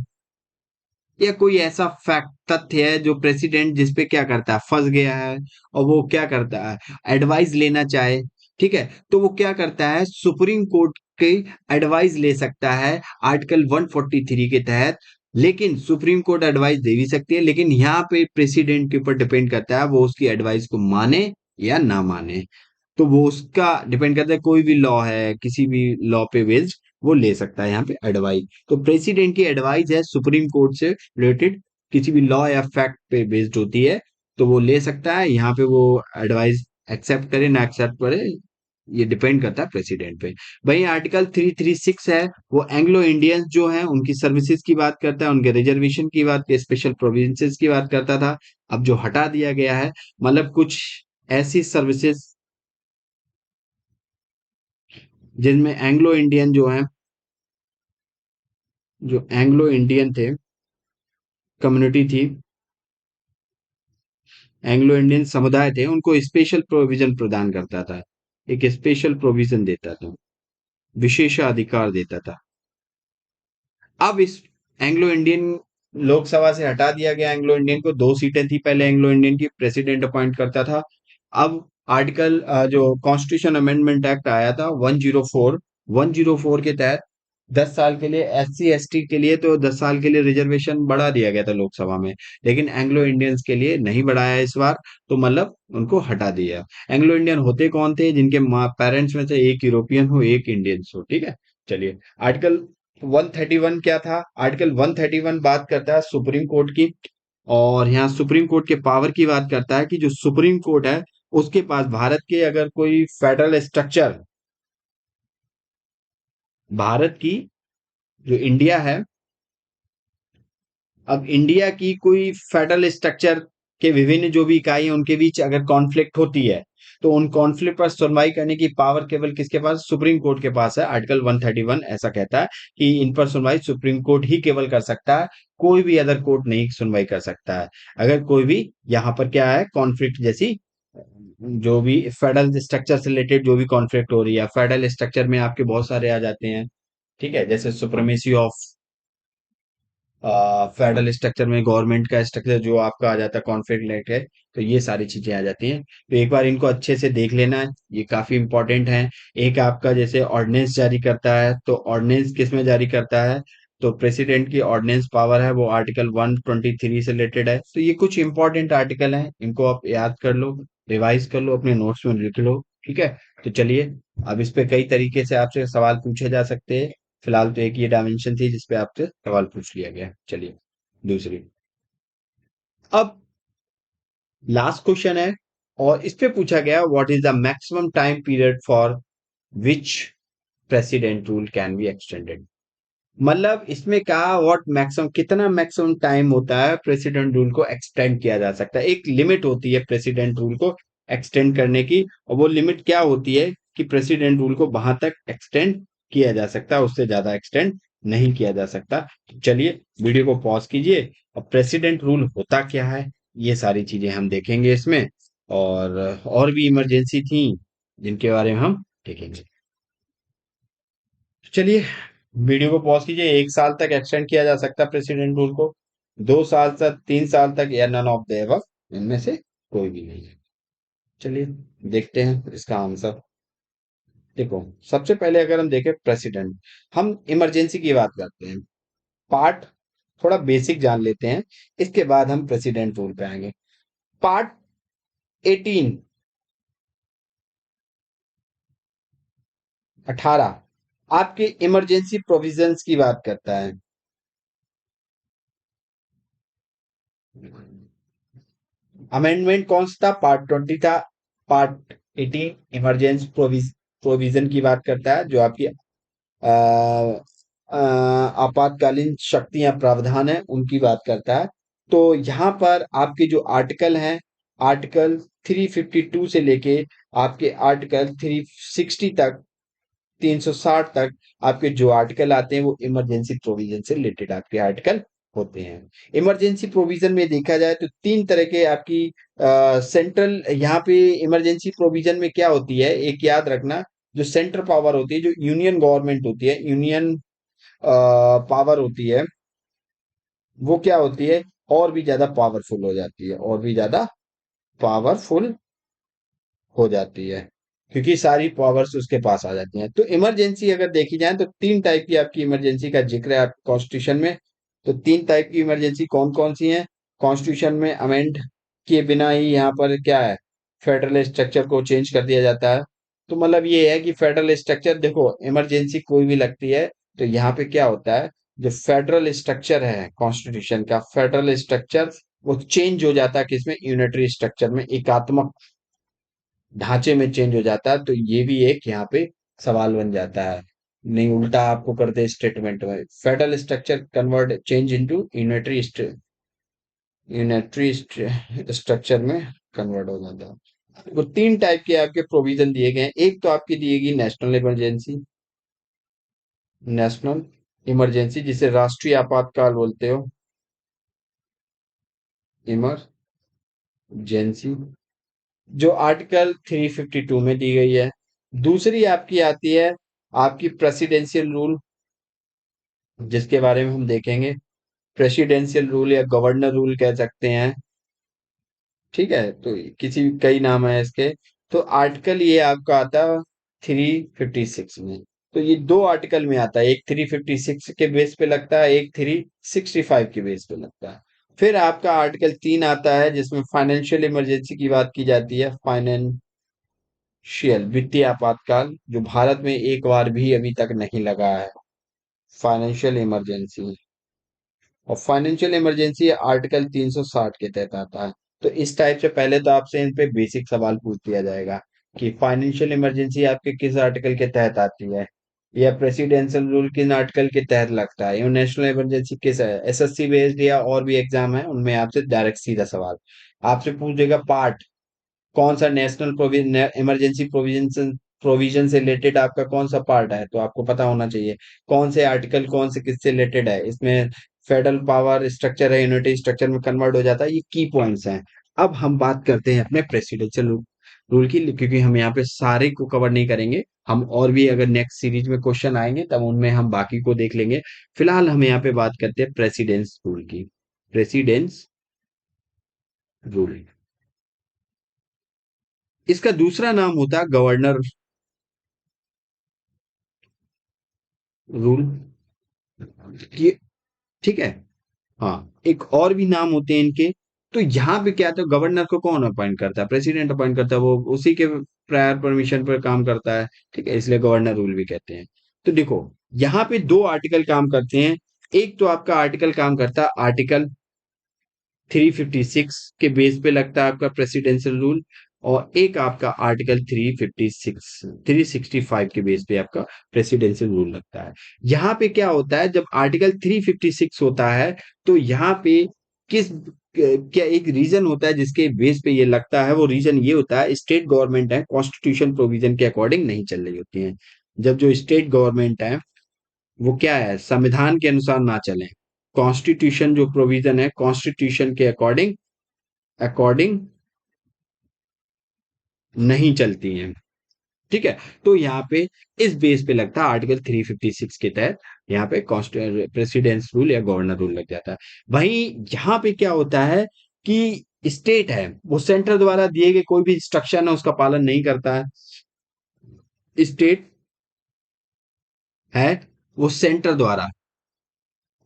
या कोई ऐसा फैक्ट तथ्य है जो प्रेसिडेंट जिस पे क्या करता है फंस गया है, और वो क्या करता है एडवाइस लेना चाहे, ठीक है, तो वो क्या करता है सुप्रीम कोर्ट के एडवाइस ले सकता है आर्टिकल 143 के तहत। लेकिन सुप्रीम कोर्ट एडवाइस दे भी सकती है, लेकिन यहाँ पे प्रेसिडेंट के ऊपर डिपेंड करता है वो उसकी एडवाइस को माने या ना माने। तो वो उसका डिपेंड करता है, कोई भी लॉ है किसी भी लॉ पे बेस्ड वो ले सकता है यहाँ पे एडवाइस। तो प्रेसिडेंट की एडवाइस है सुप्रीम कोर्ट से रिलेटेड, किसी भी लॉ या फैक्ट पे बेस्ड होती है, तो वो ले सकता है। यहाँ पे वो एडवाइस एक्सेप्ट करे ना एक्सेप्ट करे ये डिपेंड करता है प्रेसिडेंट पे। वही आर्टिकल 336 है, वो एंग्लो इंडियंस जो हैं उनकी सर्विसेज की बात करता है, उनके रिजर्वेशन की बात, स्पेशल प्रोविंसेस की बात करता था। अब जो हटा दिया गया है, मतलब कुछ ऐसी सर्विसेज जिनमें एंग्लो इंडियन जो हैं, जो एंग्लो इंडियन थे, कम्युनिटी थी, एंग्लो इंडियन समुदाय थे, उनको स्पेशल प्रोविजन प्रदान करता था, एक स्पेशल प्रोविजन देता था, विशेषाधिकार देता था। अब इस एंग्लो इंडियन लोकसभा से हटा दिया गया, एंग्लो इंडियन को 2 सीटें थी पहले एंग्लो इंडियन की, प्रेसिडेंट अपॉइंट करता था। अब आर्टिकल जो कॉन्स्टिट्यूशन अमेंडमेंट एक्ट आया था 104 के तहत 10 साल के लिए SC ST के लिए तो 10 साल के लिए रिजर्वेशन बढ़ा दिया गया था लोकसभा में, लेकिन एंग्लो इंडियंस के लिए नहीं बढ़ाया इस बार। तो मतलब उनको हटा दिया। एंग्लो इंडियन होते कौन थे, जिनके पेरेंट्स में से एक यूरोपियन हो एक इंडियंस हो। ठीक है, चलिए आर्टिकल 131 क्या था, आर्टिकल 131 बात करता है सुप्रीम कोर्ट की, और यहाँ सुप्रीम कोर्ट के पावर की बात करता है कि जो सुप्रीम कोर्ट है उसके पास भारत के अगर कोई फेडरल स्ट्रक्चर, भारत की जो इंडिया है, अब इंडिया की कोई फेडरल स्ट्रक्चर के विभिन्न जो भी इकाई हैं उनके बीच अगर कॉन्फ्लिक्ट होती है तो उन कॉन्फ्लिक्ट पर सुनवाई करने की पावर केवल किसके पास, सुप्रीम कोर्ट के पास है। आर्टिकल 131 ऐसा कहता है कि इन पर सुनवाई सुप्रीम कोर्ट ही केवल कर सकता है, कोई भी अदर कोर्ट नहीं सुनवाई कर सकता है। अगर कोई भी यहाँ पर क्या है, कॉन्फ्लिक्ट जैसी जो भी फेडरल स्ट्रक्चर से रिलेटेड जो भी कॉन्फ्लिक्ट हो रही है, फेडरल स्ट्रक्चर में आपके बहुत सारे आ जाते हैं, ठीक है, जैसे सुप्रीमेसी ऑफ फेडरल स्ट्रक्चर में गवर्नमेंट का स्ट्रक्चर जो आपका आ जाता है, कॉन्फ्लिक्ट लेट है, तो ये सारी चीजें आ जाती हैं। तो एक बार इनको अच्छे से देख लेना है, ये काफी इंपॉर्टेंट है। एक आपका जैसे ऑर्डिनेंस जारी करता है, तो ऑर्डिनेंस किस में जारी करता है, तो प्रेसिडेंट की ऑर्डिनेंस पावर है वो आर्टिकल 123 से रिलेटेड है। तो ये कुछ इंपॉर्टेंट आर्टिकल हैं, इनको आप याद कर लो, रिवाइज कर लो, अपने नोट्स में लिख लो, ठीक है। तो चलिए, अब इस पे कई तरीके से आपसे सवाल पूछे जा सकते हैं। फिलहाल तो एक ये डायमेंशन थी जिसपे आपसे सवाल पूछ लिया गया। चलिए दूसरी, अब लास्ट क्वेश्चन है और इस पे पूछा गया what is the maximum time period for which president rule can be extended. मतलब इसमें कहा व्हाट मैक्सिमम, कितना मैक्सिमम टाइम होता है प्रेसिडेंट रूल को एक्सटेंड किया जा सकता है। एक लिमिट होती है प्रेसिडेंट रूल को एक्सटेंड करने की, और वो लिमिट क्या होती है कि प्रेसिडेंट रूल को वहां तक एक्सटेंड किया जा सकता है, उससे ज्यादा एक्सटेंड नहीं किया जा सकता। तो चलिए वीडियो को पॉज कीजिए, और प्रेसिडेंट रूल होता क्या है ये सारी चीजें हम देखेंगे इसमें, और भी इमरजेंसी थी जिनके बारे में हम देखेंगे। चलिए वीडियो को पॉज कीजिए। 1 साल तक एक्सटेंड किया जा सकता है प्रेसिडेंट रूल को, 2 साल तक, 3 साल तक, या नन ऑफ द एबव, इनमें से कोई भी नहीं है। चलिए देखते हैं इसका आंसर। देखो, सबसे पहले अगर हम देखें प्रेसिडेंट, हम इमरजेंसी की बात करते हैं, पार्ट थोड़ा बेसिक जान लेते हैं, इसके बाद हम प्रेसिडेंट रूल पे आएंगे। पार्ट 18, 18 आपके इमरजेंसी प्रोविजंस की बात करता है। अमेंडमेंट कौन सा था, पार्ट 20 था। पार्ट 18 इमरजेंसी प्रोविजन की बात करता है, जो आपकी आपातकालीन शक्तियां प्रावधान है उनकी बात करता है। तो यहाँ पर आपके जो आर्टिकल हैं, आर्टिकल 352 से लेके आपके आर्टिकल 360 तक, 360 तक आपके जो आर्टिकल आते हैं वो इमरजेंसी प्रोविजन से रिलेटेड आपके आर्टिकल होते हैं। इमरजेंसी प्रोविजन में देखा जाए तो 3 तरह के आपकी सेंट्रल, यहाँ पे इमरजेंसी प्रोविजन में क्या होती है, एक याद रखना, जो सेंट्रल पावर होती है, जो यूनियन गवर्नमेंट होती है, यूनियन पावर होती है, वो क्या होती है, और भी ज्यादा पावरफुल हो जाती है, और भी ज्यादा पावरफुल हो जाती है, क्योंकि सारी पावर्स उसके पास आ जाती हैं। तो इमरजेंसी अगर देखी जाए तो 3 टाइप की आपकी इमरजेंसी का जिक्र है आपके कॉन्स्टिट्यूशन में। तो 3 टाइप की इमरजेंसी कौन कौन सी हैं, कॉन्स्टिट्यूशन में अमेंड किए बिना ही यहाँ पर क्या है, फेडरल स्ट्रक्चर को चेंज कर दिया जाता है। तो मतलब ये है कि फेडरल स्ट्रक्चर, देखो इमरजेंसी कोई भी लगती है तो यहाँ पे क्या होता है, जो फेडरल स्ट्रक्चर है कॉन्स्टिट्यूशन का, फेडरल स्ट्रक्चर वो चेंज हो जाता है किसमें, यूनिटरी स्ट्रक्चर में, एकात्मक ढांचे में चेंज हो जाता है। तो ये भी एक यहाँ पे सवाल बन जाता है, नहीं उल्टा आपको करते स्टेटमेंट में, federal structure convert change into unitary structure में कन्वर्ट हो जाता है। वो 3 टाइप के आपके प्रोविजन दिए गए हैं। एक तो आपकी दिएगी नेशनल इमरजेंसी, नेशनल इमरजेंसी जिसे राष्ट्रीय आपातकाल बोलते हो, इमरजेंसी, जो आर्टिकल 352 में दी गई है। दूसरी आपकी आती है आपकी प्रेसिडेंशियल रूल, जिसके बारे में हम देखेंगे, प्रेसिडेंशियल रूल या गवर्नर रूल कह सकते हैं, ठीक है, तो किसी कई नाम है इसके। तो आर्टिकल ये आपका आता है 356 में। तो ये 2 आर्टिकल में आता है, एक 356 के बेस पे लगता है, एक 365 के बेस पे लगता है। फिर आपका आर्टिकल 3 आता है जिसमें फाइनेंशियल इमरजेंसी की बात की जाती है, फाइनेंशियल वित्तीय आपातकाल, जो भारत में एक बार भी अभी तक नहीं लगा है, फाइनेंशियल इमरजेंसी। और फाइनेंशियल इमरजेंसी आर्टिकल 360 के तहत आता है। तो इस टाइप से पहले तो आपसे इन पे बेसिक सवाल पूछ लिया जाएगा कि फाइनेंशियल इमरजेंसी आपके किस आर्टिकल के तहत आती है। या प्रेसिडेंशियल रूल किन आर्टिकल के तहत लगता है, या नेशनल इमरजेंसी किस है, एसएससी बेस्ड या और भी एग्जाम है उनमें आपसे डायरेक्ट सीधा सवाल आपसे पूछेगा। पार्ट कौन सा national provision emergency provision provision से रिलेटेड आपका कौन सा पार्ट है, तो आपको पता होना चाहिए कौन से आर्टिकल कौन से किससे रिलेटेड है। इसमें फेडरल पावर स्ट्रक्चर है, यूनिटी स्ट्रक्चर में कन्वर्ट हो जाता है, ये की पॉइंट्स हैं। अब हम बात करते हैं अपने प्रेसिडेंशियल रूल रूल की, क्योंकि हम यहाँ पे सारे को कवर नहीं करेंगे। हम और भी अगर नेक्स्ट सीरीज में क्वेश्चन आएंगे तब उनमें हम बाकी को देख लेंगे। फिलहाल हम यहाँ पे बात करते हैं प्रेसिडेंस रूल की। प्रेसिडेंस रूल, इसका दूसरा नाम होता है गवर्नर रूल। ये ठीक है। हाँ, एक और भी नाम होते हैं इनके। तो यहाँ पे क्या था, गवर्नर को कौन अपॉइंट करता है, प्रेसिडेंट अपॉइंट करता है, वो उसी के प्रायर परमिशन पर काम करता है। ठीक है, इसलिए गवर्नर रूल भी कहते हैं। तो देखो, यहाँ पे दो आर्टिकल काम करते हैं। एक तो आपका आर्टिकल काम करता है आर्टिकल 356 के बेस पे लगता है आपका प्रेसिडेंशियल रूल, और एक आपका आर्टिकल 356 365 के बेस पे आपका प्रेसिडेंशियल रूल लगता है। यहाँ पे क्या होता है, जब आर्टिकल 356 होता है तो यहाँ पे किस क्या एक रीजन होता है जिसके बेस पे ये लगता है। वो रीजन ये होता है, स्टेट गवर्नमेंट है कॉन्स्टिट्यूशन प्रोविजन के अकॉर्डिंग नहीं चल रही होती है। जब जो स्टेट गवर्नमेंट है वो क्या है, संविधान के अनुसार ना चले, कॉन्स्टिट्यूशन जो प्रोविजन है कॉन्स्टिट्यूशन के अकॉर्डिंग अकॉर्डिंग नहीं चलती हैं। ठीक है, तो यहाँ पे इस बेस पे लगता है आर्टिकल 356 के तहत यहाँ पे प्रेसिडेंस रूल या गवर्नर रूल लग जाता है। वहीं यहाँ पे क्या होता है कि स्टेट है वो सेंटर द्वारा दिए गए कोई भी इंस्ट्रक्शन है उसका पालन नहीं करता है। स्टेट है वो सेंटर द्वारा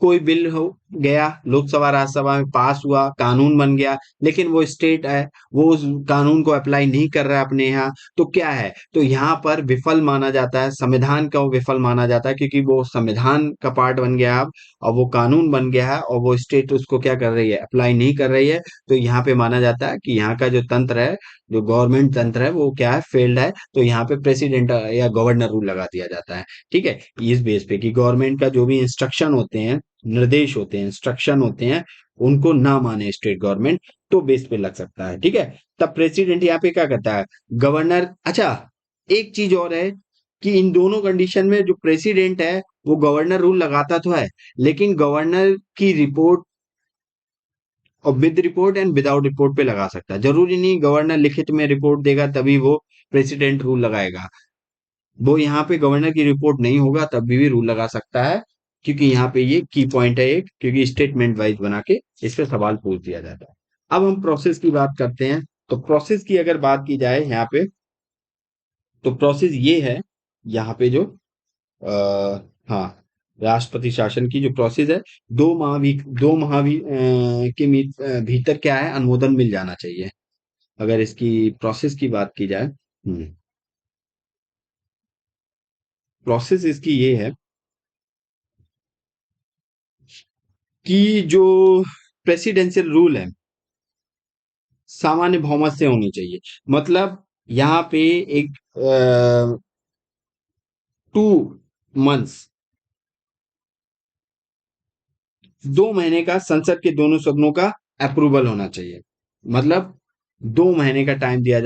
कोई बिल हो गया लोकसभा राज्यसभा में पास हुआ कानून बन गया, लेकिन वो स्टेट है वो उस कानून को अप्लाई नहीं कर रहा है अपने यहाँ, तो क्या है, तो यहाँ पर विफल माना जाता है, संविधान का वो विफल माना जाता है, क्योंकि वो संविधान का पार्ट बन गया अब और वो कानून बन गया है और वो स्टेट उसको क्या कर रही है, अप्लाई नहीं कर रही है। तो यहाँ पे माना जाता है कि यहाँ का जो तंत्र है, जो गवर्नमेंट तंत्र है वो क्या है, फेल्ड है। तो यहाँ पे प्रेसिडेंट या गवर्नर रूल लगा दिया जाता है। ठीक है, इस बेस पे कि गवर्नमेंट का जो भी इंस्ट्रक्शन होते हैं, निर्देश होते हैं, इंस्ट्रक्शन होते हैं, उनको ना माने स्टेट गवर्नमेंट, तो बेस पे लग सकता है। ठीक है, तब प्रेसिडेंट यहाँ पे क्या करता है, गवर्नर। अच्छा, एक चीज और है कि इन दोनों कंडीशन में जो प्रेसिडेंट है वो गवर्नर रूल लगाता तो है, लेकिन गवर्नर की रिपोर्ट और with report and without report पे लगा सकता है। जरूरी नहीं गवर्नर लिखित में रिपोर्ट देगा तभी वो प्रेसिडेंट रूल लगाएगा। वो यहाँ पे गवर्नर की रिपोर्ट नहीं होगा तब भी रूल लगा सकता है, क्योंकि यहाँ पे ये की पॉइंट है एक, क्योंकि स्टेटमेंट वाइज बना के इस पे सवाल पूछ दिया जाता है। अब हम प्रोसेस की बात करते हैं। तो प्रोसेस की अगर बात की जाए यहाँ पे, तो प्रोसेस ये है यहाँ पे जो हाँ, राष्ट्रपति शासन की जो प्रोसेस है, 2 माह के भीतर क्या है, अनुमोदन मिल जाना चाहिए, अगर इसकी प्रोसेस की बात की जाए। प्रोसेस इसकी ये है कि जो प्रेसिडेंशियल रूल है सामान्य बहुमत से होनी चाहिए। मतलब यहाँ पे एक 2 मंथ्स 2 महीने का संसद के दोनों सदनों का अप्रूवल होना चाहिए। मतलब 2 महीने का टाइम दिया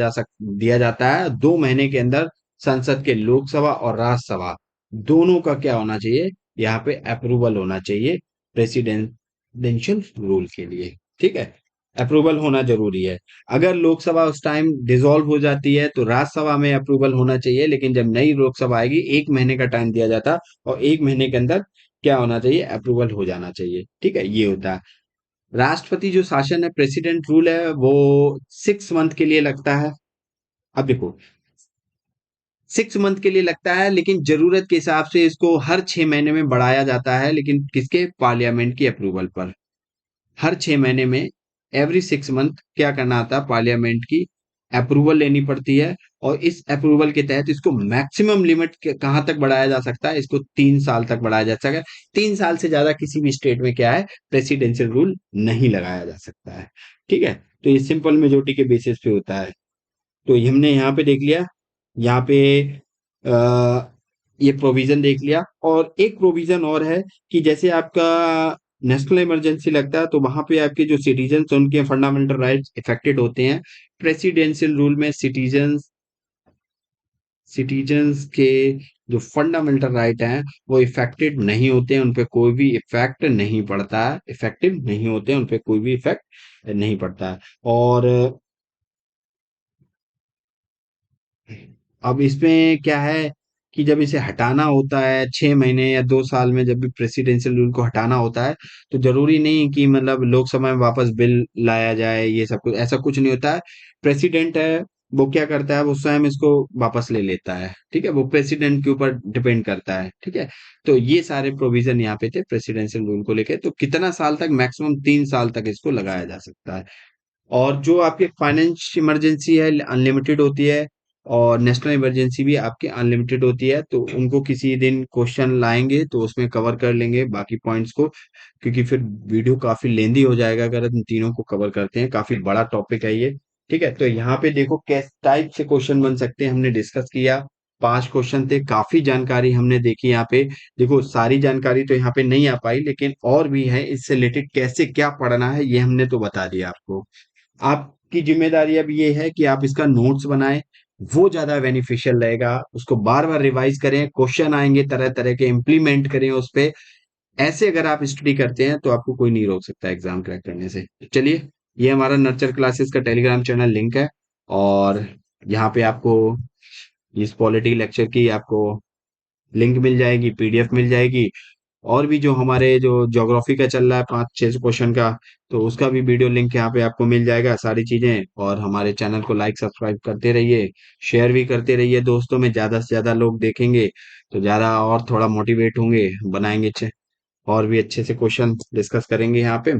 जाता है, 2 महीने के अंदर संसद के लोकसभा और राज्यसभा दोनों का क्या होना चाहिए, यहाँ पे अप्रूवल होना चाहिए प्रेसिडेंशियल रूल के लिए। ठीक है, अप्रूवल होना जरूरी है। अगर लोकसभा उस टाइम डिसॉल्व हो जाती है तो राज्यसभा में अप्रूवल होना चाहिए, लेकिन जब नई लोकसभा आएगी 1 महीने का टाइम दिया जाता है और 1 महीने के अंदर क्या होना चाहिए, अप्रूवल हो जाना चाहिए। ठीक है, ये होता है। राष्ट्रपति जो शासन है प्रेसिडेंट रूल है वो 6 मंथ के लिए लगता है। अब देखो, 6 मंथ के लिए लगता है, लेकिन जरूरत के हिसाब से इसको हर 6 महीने में बढ़ाया जाता है, लेकिन किसके, पार्लियामेंट की अप्रूवल पर। हर 6 महीने में एवरी 6 मंथ क्या करना आता है, पार्लियामेंट की अप्रूवल लेनी पड़ती है। और इस अप्रूवल के तहत इसको मैक्सिमम लिमिट कहाँ तक बढ़ाया जा सकता है, इसको 3 साल तक बढ़ाया जा सकता है। 3 साल से ज्यादा किसी भी स्टेट में क्या है, प्रेसिडेंशियल रूल नहीं लगाया जा सकता है। ठीक है, तो ये सिंपल मेजोरिटी के बेसिस पे होता है। तो हमने यहाँ पे देख लिया, यहाँ पे ये प्रोविजन देख लिया। और एक प्रोविजन और है कि जैसे आपका नेशनल इमरजेंसी लगता है तो वहां पे आपके जो सिटीजन्स उनके फंडामेंटल राइट्स इफेक्टेड होते हैं। प्रेसिडेंशियल रूल में सिटीजन्स सिटीजन्स के जो फंडामेंटल राइट हैं वो इफेक्टेड नहीं होते हैं, उन पे कोई भी इफेक्ट नहीं पड़ता है, इफेक्टिव नहीं होते हैं, उन पे कोई भी इफेक्ट नहीं पड़ता है। और अब इसमें क्या है कि जब इसे हटाना होता है 6 महीने या 2 साल में, जब भी प्रेसिडेंशियल रूल को हटाना होता है तो जरूरी नहीं कि मतलब लोकसभा में वापस बिल लाया जाए, ये सब कुछ ऐसा कुछ नहीं होता है। प्रेसिडेंट है वो क्या करता है, वो स्वयं इसको वापस ले लेता है, ठीक है, वो प्रेसिडेंट के ऊपर डिपेंड करता है, ठीक है। तो ये सारे प्रोविजन यहाँ पे थे प्रेसिडेंशियल रूल को लेके। तो कितना साल तक, मैक्सिमम 3 साल तक इसको लगाया जा सकता है। और जो आपके फाइनेंस इमरजेंसी है अनलिमिटेड होती है, और नेशनल इमरजेंसी भी आपकी अनलिमिटेड होती है। तो उनको किसी दिन क्वेश्चन लाएंगे तो उसमें कवर कर लेंगे बाकी पॉइंट्स को, क्योंकि फिर वीडियो काफी लेंदी हो जाएगा अगर हम तीनों को कवर करते हैं, काफी बड़ा टॉपिक है ये। ठीक है, तो यहाँ पे देखो किस टाइप से क्वेश्चन बन सकते हैं, हमने डिस्कस किया। 5 क्वेश्चन थे, काफी जानकारी हमने देखी यहाँ पे। देखो सारी जानकारी तो यहाँ पे नहीं आ पाई, लेकिन और भी है इससे रिलेटेड, कैसे क्या पढ़ना है ये हमने तो बता दिया आपको। आपकी जिम्मेदारी अब ये है कि आप इसका नोट्स बनाएं, वो ज्यादा बेनिफिशियल रहेगा। उसको बार बार रिवाइज करें, क्वेश्चन आएंगे तरह तरह के, इम्प्लीमेंट करें उस पे। ऐसे अगर आप स्टडी करते हैं तो आपको कोई नहीं रोक सकता एग्जाम क्रैक करने से। चलिए, ये हमारा नर्चर क्लासेस का टेलीग्राम चैनल लिंक है, और यहाँ पे आपको इस पॉलिटी लेक्चर की आपको लिंक मिल जाएगी, पीडीएफ मिल जाएगी। और भी जो हमारे जो ज्योग्राफी का चल रहा है 5-6 क्वेश्चन का, तो उसका भी वीडियो लिंक यहाँ पे आपको मिल जाएगा, सारी चीजें। और हमारे चैनल को लाइक सब्सक्राइब करते रहिए, शेयर भी करते रहिए दोस्तों में, ज्यादा से ज्यादा लोग देखेंगे तो ज्यादा और थोड़ा मोटिवेट होंगे, बनाएंगे अच्छे, और भी अच्छे से क्वेश्चन डिस्कस करेंगे यहाँ पे।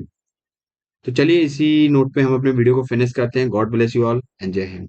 तो चलिए, इसी नोट पे हम अपने वीडियो को फिनिश करते हैं। God bless you all and जय हिंद।